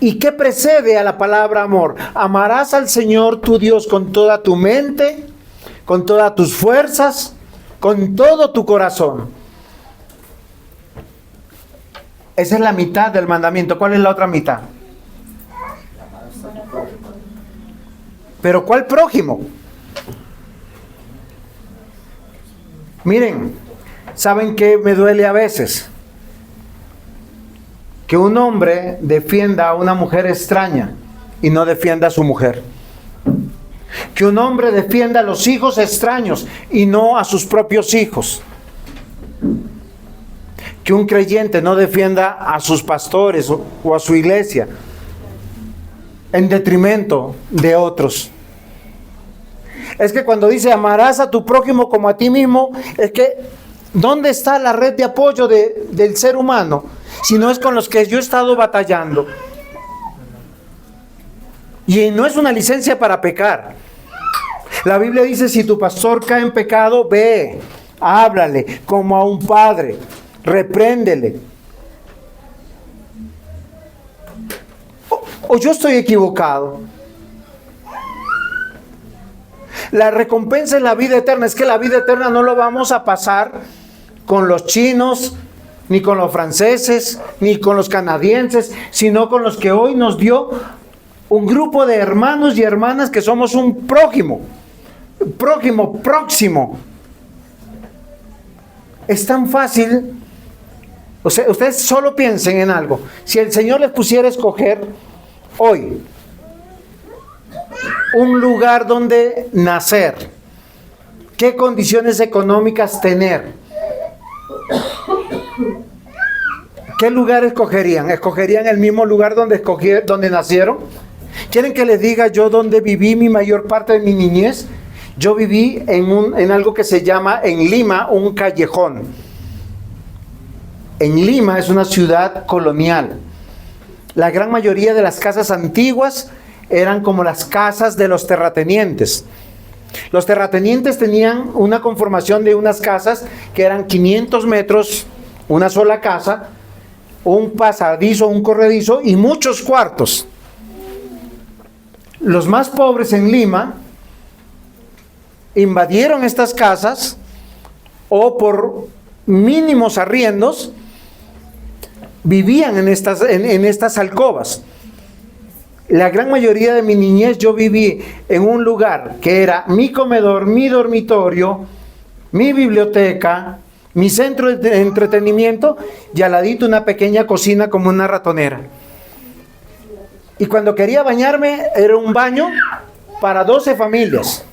¿Y qué precede a la palabra amor? Amarás al Señor tu Dios con toda tu mente, con todas tus fuerzas, con todo tu corazón. Esa es la mitad del mandamiento. ¿Cuál es la otra mitad? Pero ¿cuál prójimo? Miren, ¿saben qué me duele a veces? Que un hombre defienda a una mujer extraña y no defienda a su mujer. Que un hombre defienda a los hijos extraños y no a sus propios hijos. Que un creyente no defienda a sus pastores o a su iglesia en detrimento de otros. Es que cuando dice amarás a tu prójimo como a ti mismo, es que ¿dónde está la red de apoyo del ser humano? Si no es con los que yo he estado batallando. Y no es una licencia para pecar. La Biblia dice: si tu pastor cae en pecado, ve, háblale como a un padre, repréndele. O yo estoy equivocado. La recompensa es la vida eterna. Es que la vida eterna no lo vamos a pasar con los chinos, ni con los franceses, ni con los canadienses, sino con los que hoy nos dio un grupo de hermanos y hermanas que somos un prójimo, próximo. Es tan fácil. O sea, ustedes solo piensen en algo. Si el Señor les pusiera a escoger hoy un lugar donde nacer, qué condiciones económicas tener, ¿qué lugar escogerían? ¿Escogerían el mismo lugar donde nacieron? ¿Quieren que les diga yo dónde viví mi mayor parte de mi niñez? Yo viví en algo que se llama en Lima un callejón. En Lima es una ciudad colonial. La gran mayoría de las casas antiguas eran como las casas de los terratenientes. Los terratenientes tenían una conformación de unas casas que eran 500 metros, una sola casa, un pasadizo, un corredizo y muchos cuartos. Los más pobres en Lima invadieron estas casas o por mínimos arriendos vivían en estas alcobas. La gran mayoría de mi niñez yo viví en un lugar que era mi comedor, mi dormitorio, mi biblioteca, mi centro de entretenimiento y al ladito una pequeña cocina como una ratonera. Y cuando quería bañarme era un baño para 12 familias,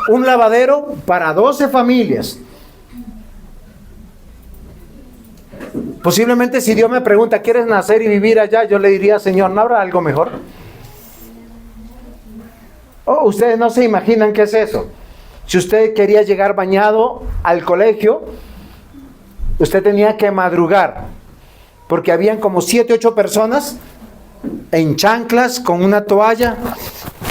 un lavadero para 12 familias. Posiblemente si Dios me pregunta, ¿quieres nacer y vivir allá? Yo le diría, Señor, ¿no habrá algo mejor? Oh, ustedes no se imaginan qué es eso. Si usted quería llegar bañado al colegio, usted tenía que madrugar, porque habían como 7, 8 personas en chanclas con una toalla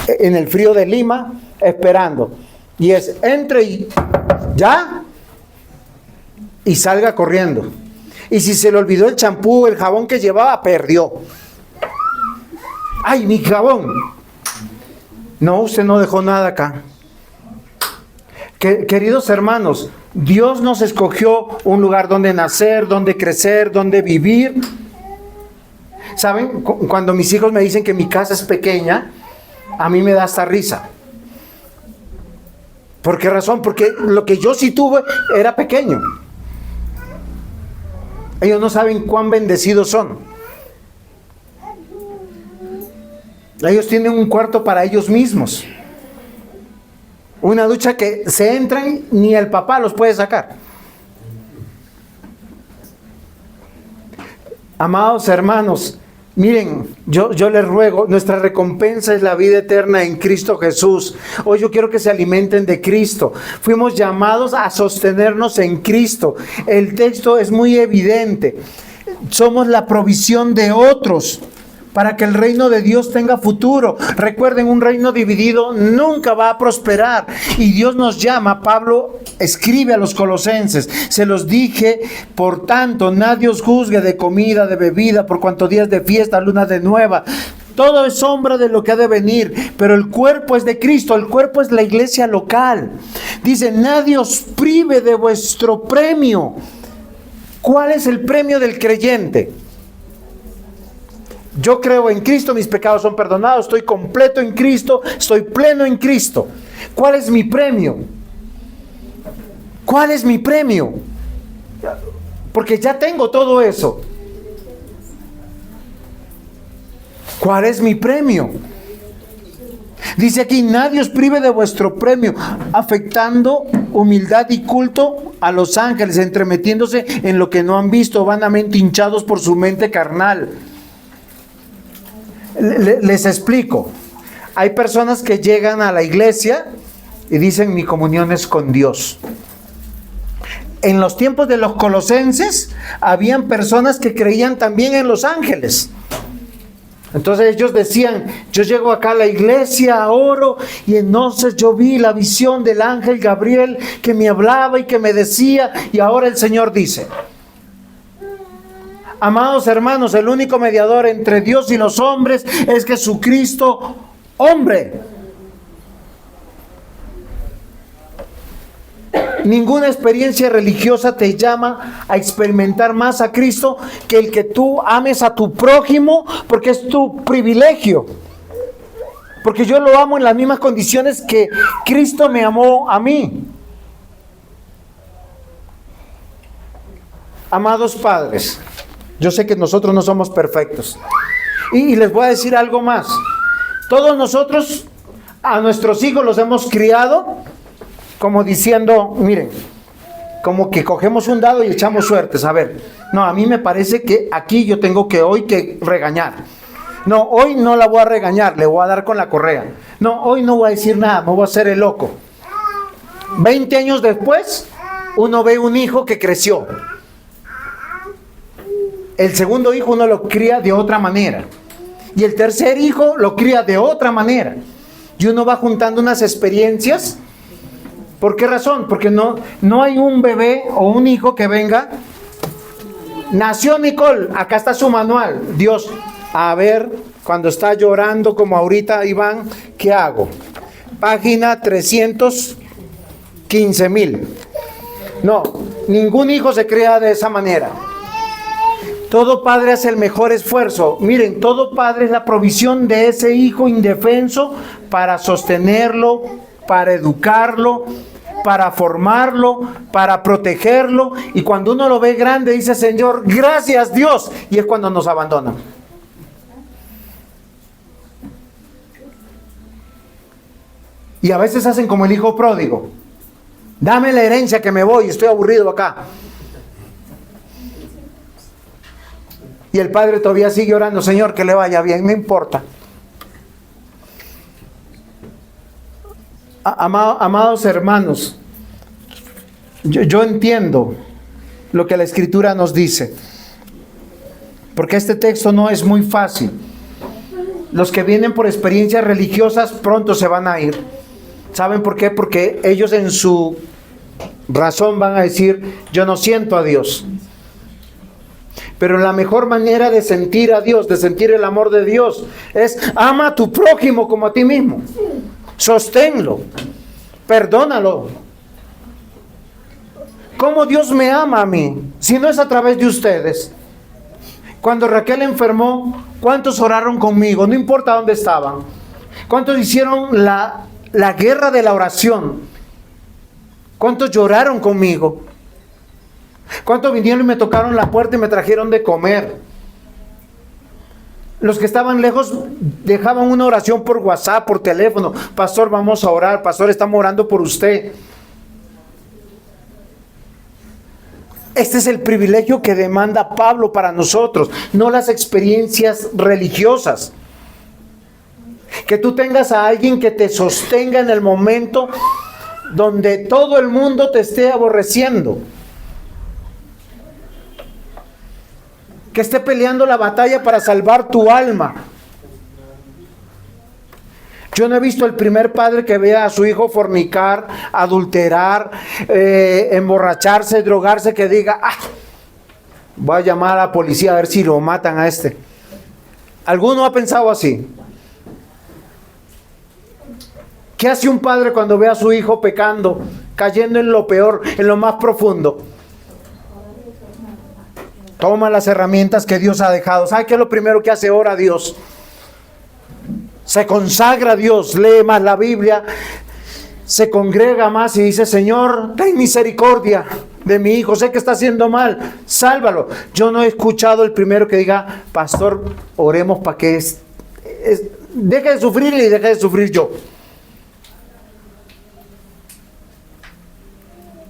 en el frío de Lima esperando. Y es entre y ya y salga corriendo. Y si se le olvidó el champú, el jabón que llevaba, perdió. ¡Ay, mi jabón! No, usted no dejó nada acá. Queridos hermanos, Dios nos escogió un lugar donde nacer, donde crecer, donde vivir. ¿Saben? Cuando mis hijos me dicen que mi casa es pequeña, a mí me da hasta risa. ¿Por qué razón? Porque lo que yo sí tuve era pequeño. Ellos no saben cuán bendecidos son. Ellos tienen un cuarto para ellos mismos. Una ducha que se entran, ni el papá los puede sacar. Amados hermanos, miren, yo les ruego, nuestra recompensa es la vida eterna en Cristo Jesús. Hoy yo quiero que se alimenten de Cristo. Fuimos llamados a sostenernos en Cristo. El texto es muy evidente. Somos la provisión de otros para que el reino de Dios tenga futuro. Recuerden, un reino dividido nunca va a prosperar. Y Dios nos llama, Pablo escribe a los colosenses, se los dije, por tanto, nadie os juzgue de comida, de bebida, por cuanto días de fiesta, luna de nueva. Todo es sombra de lo que ha de venir, pero el cuerpo es de Cristo, el cuerpo es la iglesia local. Dice, nadie os prive de vuestro premio. ¿Cuál es el premio del creyente? Yo creo en Cristo, mis pecados son perdonados, estoy completo en Cristo, estoy pleno en Cristo. ¿Cuál es mi premio? ¿Cuál es mi premio? Porque ya tengo todo eso. ¿Cuál es mi premio? Dice aquí, nadie os prive de vuestro premio, afectando humildad y culto a los ángeles, entremetiéndose en lo que no han visto, vanamente hinchados por su mente carnal. Les explico. Hay personas que llegan a la iglesia y dicen, mi comunión es con Dios. En los tiempos de los colosenses, habían personas que creían también en los ángeles. Entonces ellos decían, yo llego acá a la iglesia, oro, y entonces yo vi la visión del ángel Gabriel que me hablaba y que me decía, y ahora el Señor dice. Amados hermanos, el único mediador entre Dios y los hombres es Jesucristo, hombre. Ninguna experiencia religiosa te llama a experimentar más a Cristo que el que tú ames a tu prójimo, porque es tu privilegio. Porque yo lo amo en las mismas condiciones que Cristo me amó a mí. Amados padres, yo sé que nosotros no somos perfectos. Y les voy a decir algo más. Todos nosotros a nuestros hijos los hemos criado como diciendo, miren, como que cogemos un dado y echamos suertes. A ver, no, a mí me parece que aquí yo tengo que hoy que regañar. No, hoy no la voy a regañar, le voy a dar con la correa. No, hoy no voy a decir nada, me voy a hacer el loco. 20 años después, uno ve un hijo que creció. El segundo hijo uno lo cría de otra manera. Y el tercer hijo lo cría de otra manera. Y uno va juntando unas experiencias. ¿Por qué razón? Porque no hay un bebé o un hijo que venga. Nació Nicole, acá está su manual. Dios, a ver, cuando está llorando como ahorita Iván, ¿qué hago? Página 315,000. No, ningún hijo se cría de esa manera. Todo padre hace el mejor esfuerzo. Miren, todo padre es la provisión de ese hijo indefenso para sostenerlo, para educarlo, para formarlo, para protegerlo. Y cuando uno lo ve grande, dice, Señor, gracias Dios. Y es cuando nos abandonan. Y a veces hacen como el hijo pródigo. Dame la herencia que me voy, estoy aburrido acá. Y el padre todavía sigue orando, Señor, que le vaya bien, no importa. Amados hermanos, yo entiendo lo que la Escritura nos dice, porque este texto no es muy fácil. Los que vienen por experiencias religiosas pronto se van a ir. ¿Saben por qué? Porque ellos en su razón van a decir, yo no siento a Dios. Pero la mejor manera de sentir a Dios, de sentir el amor de Dios, es ama a tu prójimo como a ti mismo. Sosténlo, perdónalo. ¿Cómo Dios me ama a mí? Si no es a través de ustedes. Cuando Raquel enfermó, ¿cuántos oraron conmigo? No importa dónde estaban. ¿Cuántos hicieron la guerra de la oración? ¿Cuántos lloraron conmigo? ¿Cuántos vinieron y me tocaron la puerta y me trajeron de comer? Los que estaban lejos dejaban una oración por WhatsApp, por teléfono. Pastor, vamos a orar. Pastor, estamos orando por usted. Este es el privilegio que demanda Pablo para nosotros, no las experiencias religiosas. Que tú tengas a alguien que te sostenga en el momento donde todo el mundo te esté aborreciendo. Que esté peleando la batalla para salvar tu alma. Yo no he visto el primer padre que vea a su hijo fornicar, adulterar, emborracharse, drogarse, que diga, voy a llamar a la policía a ver si lo matan a este. ¿Alguno ha pensado así? ¿Qué hace un padre cuando ve a su hijo pecando, cayendo en lo peor, en lo más profundo? Toma las herramientas que Dios ha dejado. ¿Sabe qué es lo primero que hace? Ora a Dios. Se consagra a Dios, lee más la Biblia, se congrega más y dice, Señor, ten misericordia de mi hijo, sé que está haciendo mal, sálvalo. Yo no he escuchado el primero que diga, pastor, oremos para que deje de sufrir y deje de sufrir yo.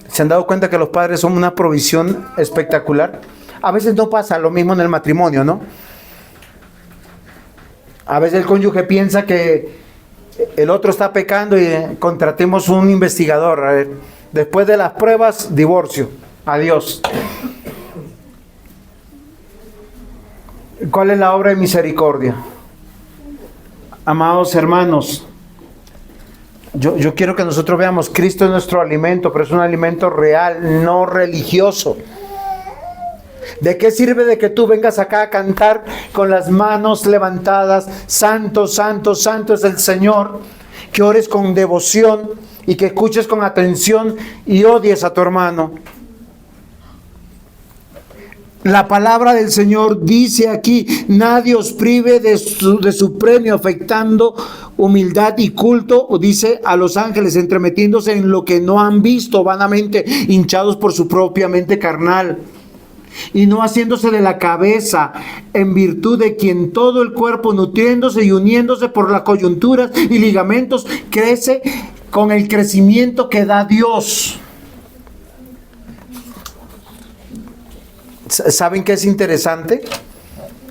¿Se han dado cuenta que los padres son una provisión espectacular? A veces no pasa lo mismo en el matrimonio, ¿no? A veces el cónyuge piensa que el otro está pecando y contratemos un investigador. A ver, después de las pruebas, divorcio. Adiós. ¿Cuál es la obra de misericordia? Amados hermanos, yo quiero que nosotros veamos, Cristo es nuestro alimento, pero es un alimento real, no religioso. ¿De qué sirve de que tú vengas acá a cantar con las manos levantadas? Santo, santo, santo es el Señor. Que ores con devoción y que escuches con atención y odies a tu hermano. La palabra del Señor dice aquí, nadie os prive de su premio, afectando humildad y culto, o dice a los ángeles, entremetiéndose en lo que no han visto, vanamente hinchados por su propia mente carnal. Y no haciéndose de la cabeza, en virtud de quien todo el cuerpo, nutriéndose y uniéndose por las coyunturas y ligamentos, crece con el crecimiento que da Dios. ¿Saben qué es interesante?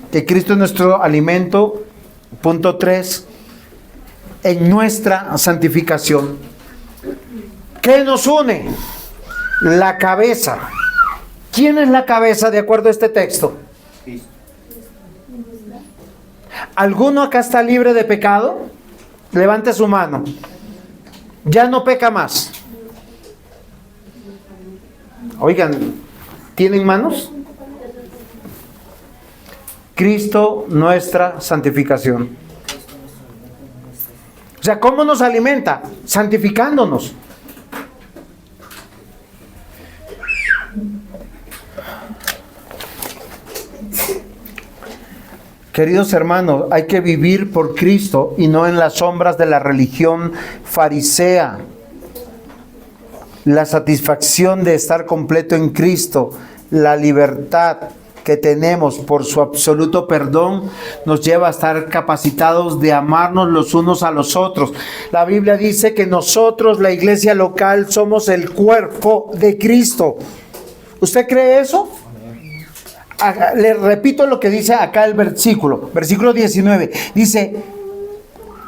Que Cristo es nuestro alimento, punto 3, en nuestra santificación. ¿Qué nos une? La cabeza. ¿Quién es la cabeza de acuerdo a este texto? ¿Alguno acá está libre de pecado? Levante su mano. Ya no peca más. Oigan, ¿tienen manos? Cristo, nuestra santificación. O sea, ¿cómo nos alimenta? Santificándonos. Queridos hermanos, hay que vivir por Cristo y no en las sombras de la religión farisea. La satisfacción de estar completo en Cristo, la libertad que tenemos por su absoluto perdón, nos lleva a estar capacitados de amarnos los unos a los otros. La Biblia dice que nosotros, la iglesia local, somos el cuerpo de Cristo. ¿Usted cree eso? Le repito lo que dice acá el versículo 19, dice,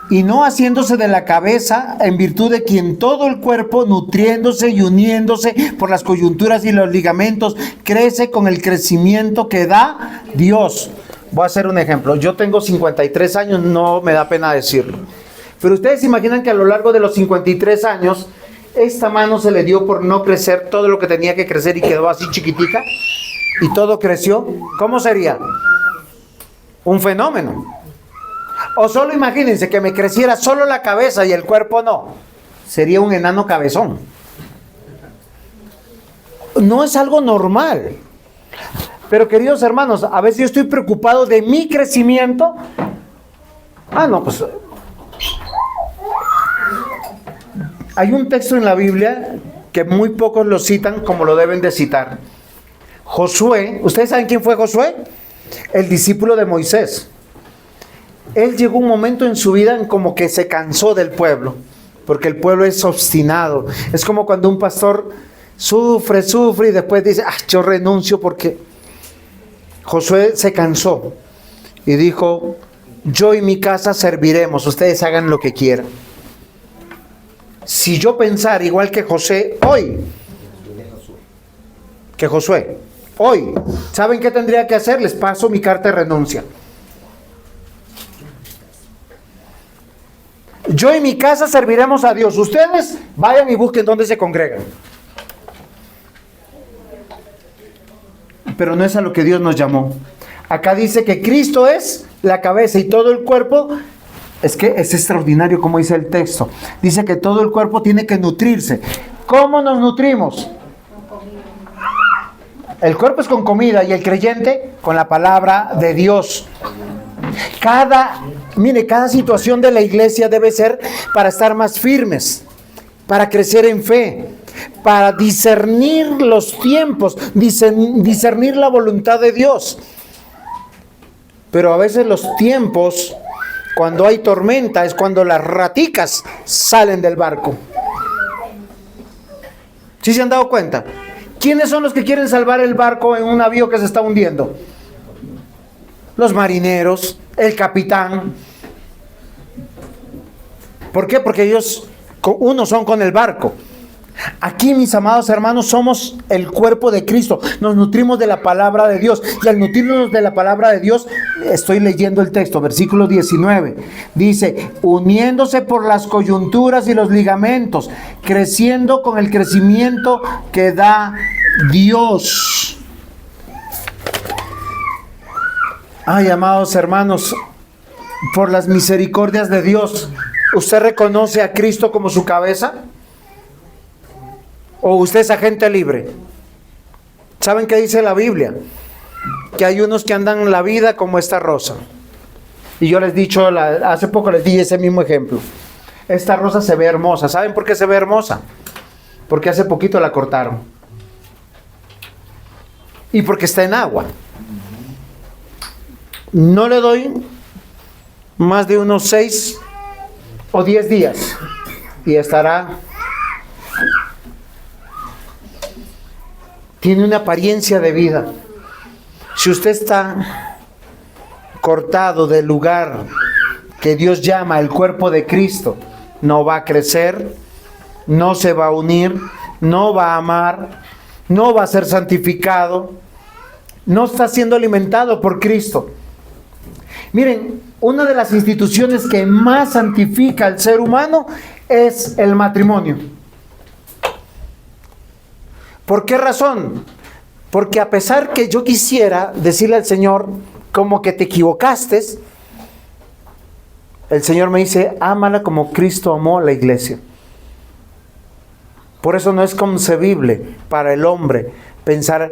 y no haciéndose de la cabeza, en virtud de quien todo el cuerpo, nutriéndose y uniéndose por las coyunturas y los ligamentos, crece con el crecimiento que da Dios. Voy a hacer un ejemplo. Yo tengo 53 años, no me da pena decirlo, pero ustedes se imaginan que a lo largo de los 53 años esta mano se le dio por no crecer todo lo que tenía que crecer y quedó así chiquitica. Y todo creció. ¿Cómo sería? Un fenómeno. O solo imagínense que me creciera solo la cabeza y el cuerpo no. Sería un enano cabezón. No es algo normal. Pero queridos hermanos, a veces yo estoy preocupado de mi crecimiento. Pues hay un texto en la Biblia que muy pocos lo citan como lo deben de citar. Josué, ¿ustedes saben quién fue Josué? El discípulo de Moisés. Él llegó un momento en su vida en como que se cansó del pueblo, porque el pueblo es obstinado. Es como cuando un pastor sufre y después dice, yo renuncio, porque Josué se cansó y dijo, yo y mi casa serviremos, ustedes hagan lo que quieran. Si yo pensara igual que Josué hoy, ¿saben qué tendría que hacer? Les paso mi carta de renuncia. Yo y mi casa serviremos a Dios. Ustedes vayan y busquen dónde se congregan. Pero no es a lo que Dios nos llamó. Acá dice que Cristo es la cabeza y todo el cuerpo. Es que es extraordinario como dice el texto. Dice que todo el cuerpo tiene que nutrirse. ¿Cómo nos nutrimos? El cuerpo es con comida y el creyente con la palabra de Dios. Cada situación de la iglesia debe ser para estar más firmes, para crecer en fe, para discernir los tiempos, discernir la voluntad de Dios. Pero a veces los tiempos, cuando hay tormenta, es cuando las raticas salen del barco. ¿Sí se han dado cuenta? ¿Quiénes son los que quieren salvar el barco en un navío que se está hundiendo? Los marineros, el capitán. ¿Por qué? Porque ellos, unos son con el barco. Aquí, mis amados hermanos, somos el cuerpo de Cristo. Nos nutrimos de la palabra de Dios. Y al nutrirnos de la palabra de Dios, estoy leyendo el texto, versículo 19. Dice, uniéndose por las coyunturas y los ligamentos, creciendo con el crecimiento que da Dios. Ay, amados hermanos, por las misericordias de Dios, ¿usted reconoce a Cristo como su cabeza? ¿O usted es agente libre? ¿Saben qué dice la Biblia? Que hay unos que andan en la vida como esta rosa. Y yo les he dicho, hace poco les di ese mismo ejemplo. Esta rosa se ve hermosa. ¿Saben por qué se ve hermosa? Porque hace poquito la cortaron. Y porque está en agua. No le doy más de unos 6 o 10 días. Y estará... Tiene una apariencia de vida. Si usted está cortado del lugar que Dios llama el cuerpo de Cristo, no va a crecer, no se va a unir, no va a amar, no va a ser santificado, no está siendo alimentado por Cristo. Miren, una de las instituciones que más santifica al ser humano es el matrimonio. ¿Por qué razón? Porque a pesar que yo quisiera decirle al Señor como que te equivocaste, el Señor me dice, ámala como Cristo amó a la iglesia. Por eso no es concebible para el hombre pensar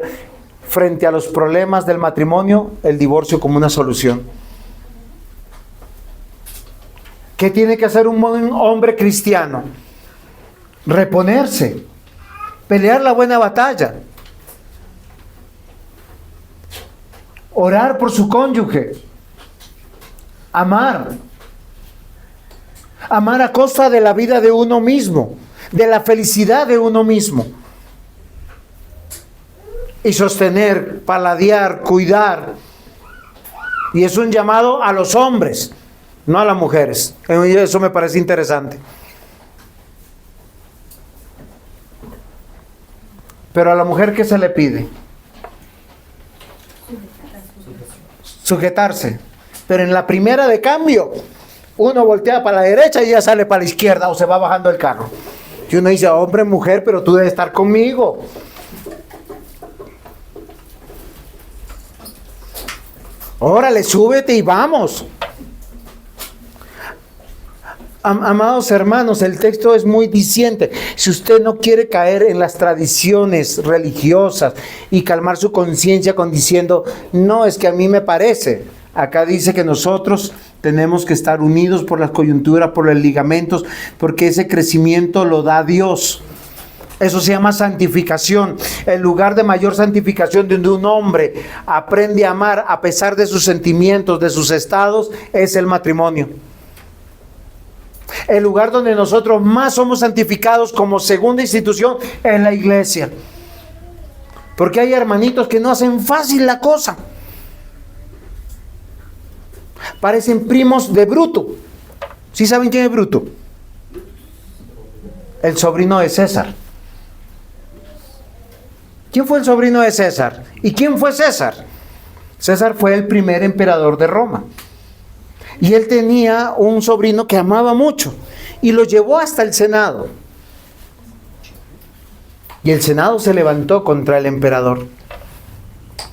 frente a los problemas del matrimonio, el divorcio como una solución. ¿Qué tiene que hacer un buen hombre cristiano? Reponerse. Pelear la buena batalla. Orar por su cónyuge. Amar. Amar a costa de la vida de uno mismo, de la felicidad de uno mismo. Y sostener, paladear, cuidar. Y es un llamado a los hombres, no a las mujeres. Eso me parece interesante. Pero a la mujer, ¿qué se le pide? Sujetarse. Pero en la primera de cambio, uno voltea para la derecha y ya sale para la izquierda o se va bajando el carro. Y uno dice, hombre, mujer, pero tú debes estar conmigo. Órale, súbete y vamos. Amados hermanos, el texto es muy diciente. Si usted no quiere caer en las tradiciones religiosas y calmar su conciencia con diciendo, no, es que a mí me parece. Acá dice que nosotros tenemos que estar unidos por las coyunturas, por los ligamentos, porque ese crecimiento lo da Dios. Eso se llama santificación. El lugar de mayor santificación donde un hombre aprende a amar a pesar de sus sentimientos, de sus estados, es el matrimonio. El lugar donde nosotros más somos santificados como segunda institución es la iglesia. Porque hay hermanitos que no hacen fácil la cosa. Parecen primos de Bruto. ¿Sí saben quién es Bruto? El sobrino de César. ¿Quién fue el sobrino de César? ¿Y quién fue César? César fue el primer emperador de Roma. Y él tenía un sobrino que amaba mucho y lo llevó hasta el Senado. Y el Senado se levantó contra el emperador.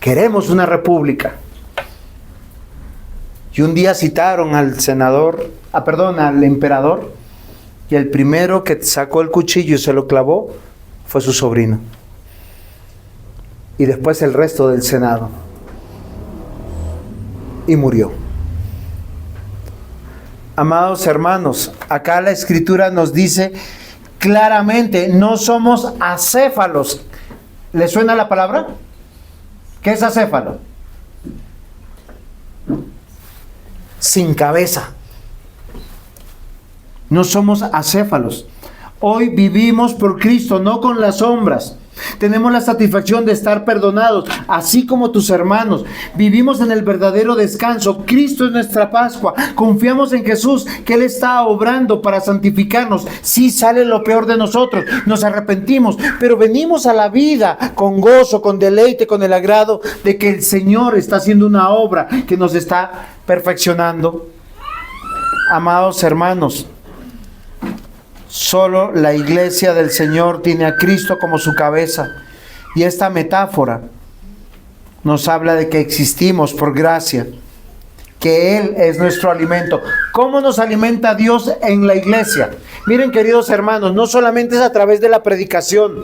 Queremos una república. Y un día citaron al al emperador, y el primero que sacó el cuchillo y se lo clavó fue su sobrino. Y después el resto del Senado. Y murió. Amados hermanos, acá la Escritura nos dice claramente, no somos acéfalos. ¿Le suena la palabra? ¿Qué es acéfalo? Sin cabeza. No somos acéfalos. Hoy vivimos por Cristo, no con las sombras. Tenemos la satisfacción de estar perdonados, así como tus hermanos. Vivimos en el verdadero descanso. Cristo es nuestra Pascua. Confiamos en Jesús, que Él está obrando para santificarnos. Sí sale lo peor de nosotros, nos arrepentimos, pero venimos a la vida con gozo, con deleite, con el agrado de que el Señor está haciendo una obra que nos está perfeccionando. Amados hermanos, solo la iglesia del Señor tiene a Cristo como su cabeza. Y esta metáfora nos habla de que existimos por gracia, que Él es nuestro alimento. ¿Cómo nos alimenta Dios en la iglesia? Miren, queridos hermanos, no solamente es a través de la predicación.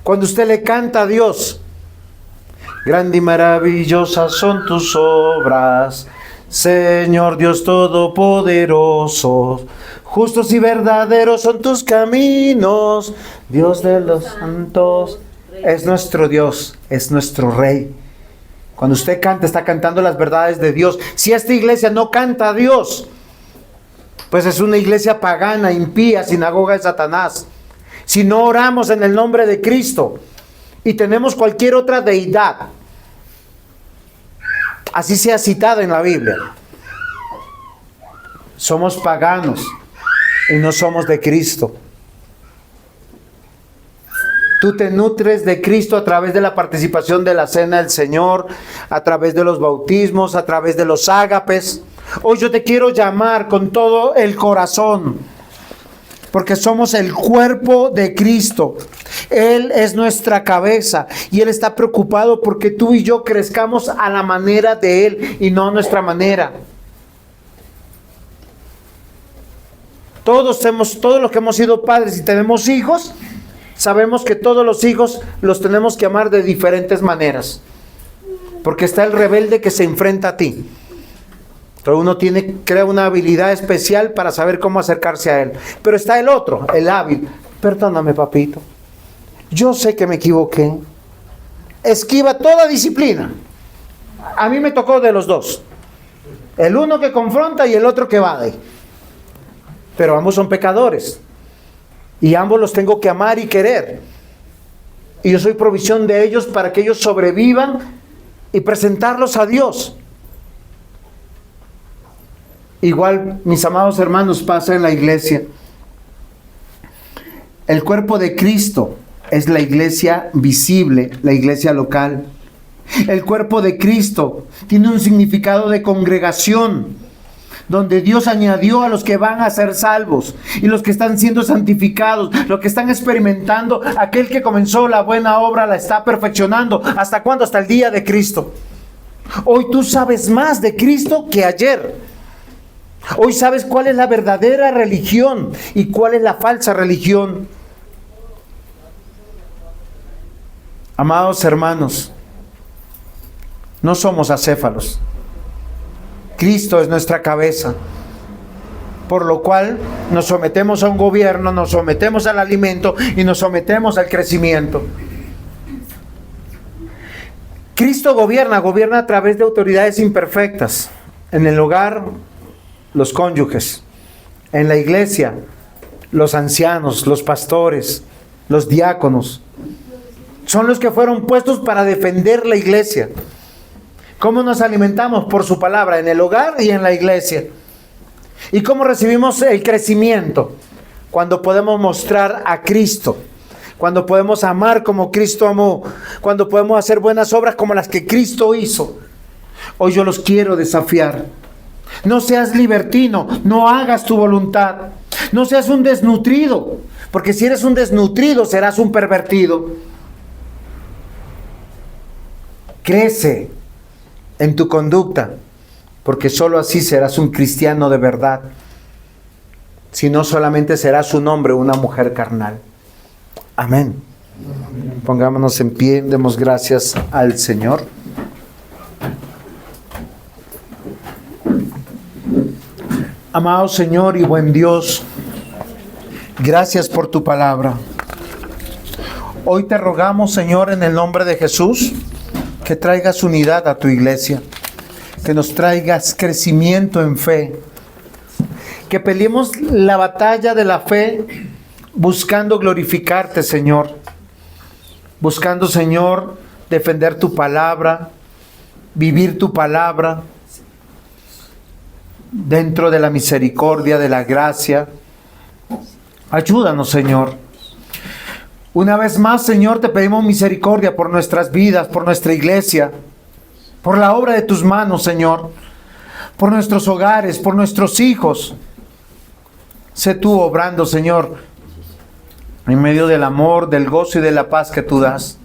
Cuando usted le canta a Dios, grande y maravillosas son tus obras, Señor Dios Todopoderoso. Justos y verdaderos son tus caminos, Dios de los santos. Es nuestro Dios, es nuestro Rey. Cuando usted canta, está cantando las verdades de Dios. Si esta iglesia no canta a Dios, pues es una iglesia pagana, impía, sinagoga de Satanás. Si no oramos en el nombre de Cristo y tenemos cualquier otra deidad, así sea citada en la Biblia, somos paganos y no somos de Cristo. Tú te nutres de Cristo a través de la participación de la cena del Señor, a través de los bautismos, a través de los ágapes. Hoy yo te quiero llamar con todo el corazón, porque somos el cuerpo de Cristo. Él es nuestra cabeza y Él está preocupado porque tú y yo crezcamos a la manera de Él y no a nuestra manera. Todos los que hemos sido padres y tenemos hijos, sabemos que todos los hijos los tenemos que amar de diferentes maneras. Porque está el rebelde que se enfrenta a ti. Pero uno crea una habilidad especial para saber cómo acercarse a él. Pero está el otro, el hábil. Perdóname, papito. Yo sé que me equivoqué. Esquiva toda disciplina. A mí me tocó de los dos. El uno que confronta y el otro que evade. Pero ambos son pecadores. Y ambos los tengo que amar y querer. Y yo soy provisión de ellos para que ellos sobrevivan y presentarlos a Dios. Igual, mis amados hermanos, pasa en la iglesia. El cuerpo de Cristo es la iglesia visible, la iglesia local. El cuerpo de Cristo tiene un significado de congregación, donde Dios añadió a los que van a ser salvos y los que están siendo santificados, los que están experimentando, aquel que comenzó la buena obra la está perfeccionando. ¿Hasta cuándo? Hasta el día de Cristo. Hoy tú sabes más de Cristo que ayer. Hoy sabes cuál es la verdadera religión y cuál es la falsa religión. Amados hermanos, no somos acéfalos. Cristo es nuestra cabeza. por lo cual nos sometemos a un gobierno, nos sometemos al alimento y nos sometemos al crecimiento. Cristo gobierna a través de autoridades imperfectas. En el hogar, los cónyuges. En la iglesia, los ancianos, los pastores, los diáconos. Son los que fueron puestos para defender la iglesia. ¿Cómo nos alimentamos? Por su palabra, en el hogar y en la iglesia. ¿Y cómo recibimos el crecimiento? Cuando podemos mostrar a Cristo. Cuando podemos amar como Cristo amó. Cuando podemos hacer buenas obras como las que Cristo hizo. Hoy yo los quiero desafiar. No seas libertino, no hagas tu voluntad. No seas un desnutrido, porque si eres un desnutrido serás un pervertido. Crece en tu conducta, porque sólo así serás un cristiano de verdad. Si no, solamente serás un hombre o una mujer carnal. Amén. Pongámonos en pie, demos gracias al Señor. Amado Señor y buen Dios, gracias por tu palabra. Hoy te rogamos, Señor, en el nombre de Jesús, que traigas unidad a tu iglesia, que nos traigas crecimiento en fe, que peleemos la batalla de la fe buscando glorificarte, Señor, buscando, Señor, defender tu palabra, vivir tu palabra, dentro de la misericordia, de la gracia. Ayúdanos, Señor. Una vez más, Señor, te pedimos misericordia por nuestras vidas, por nuestra iglesia, por la obra de tus manos, Señor, por nuestros hogares, por nuestros hijos. Sé tú obrando, Señor, en medio del amor, del gozo y de la paz que tú das,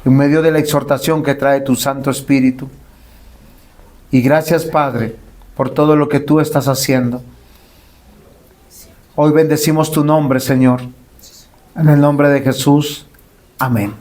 en medio de la exhortación que trae tu Santo Espíritu. Y gracias, Padre, por todo lo que tú estás haciendo. Hoy bendecimos tu nombre, Señor. En el nombre de Jesús. Amén.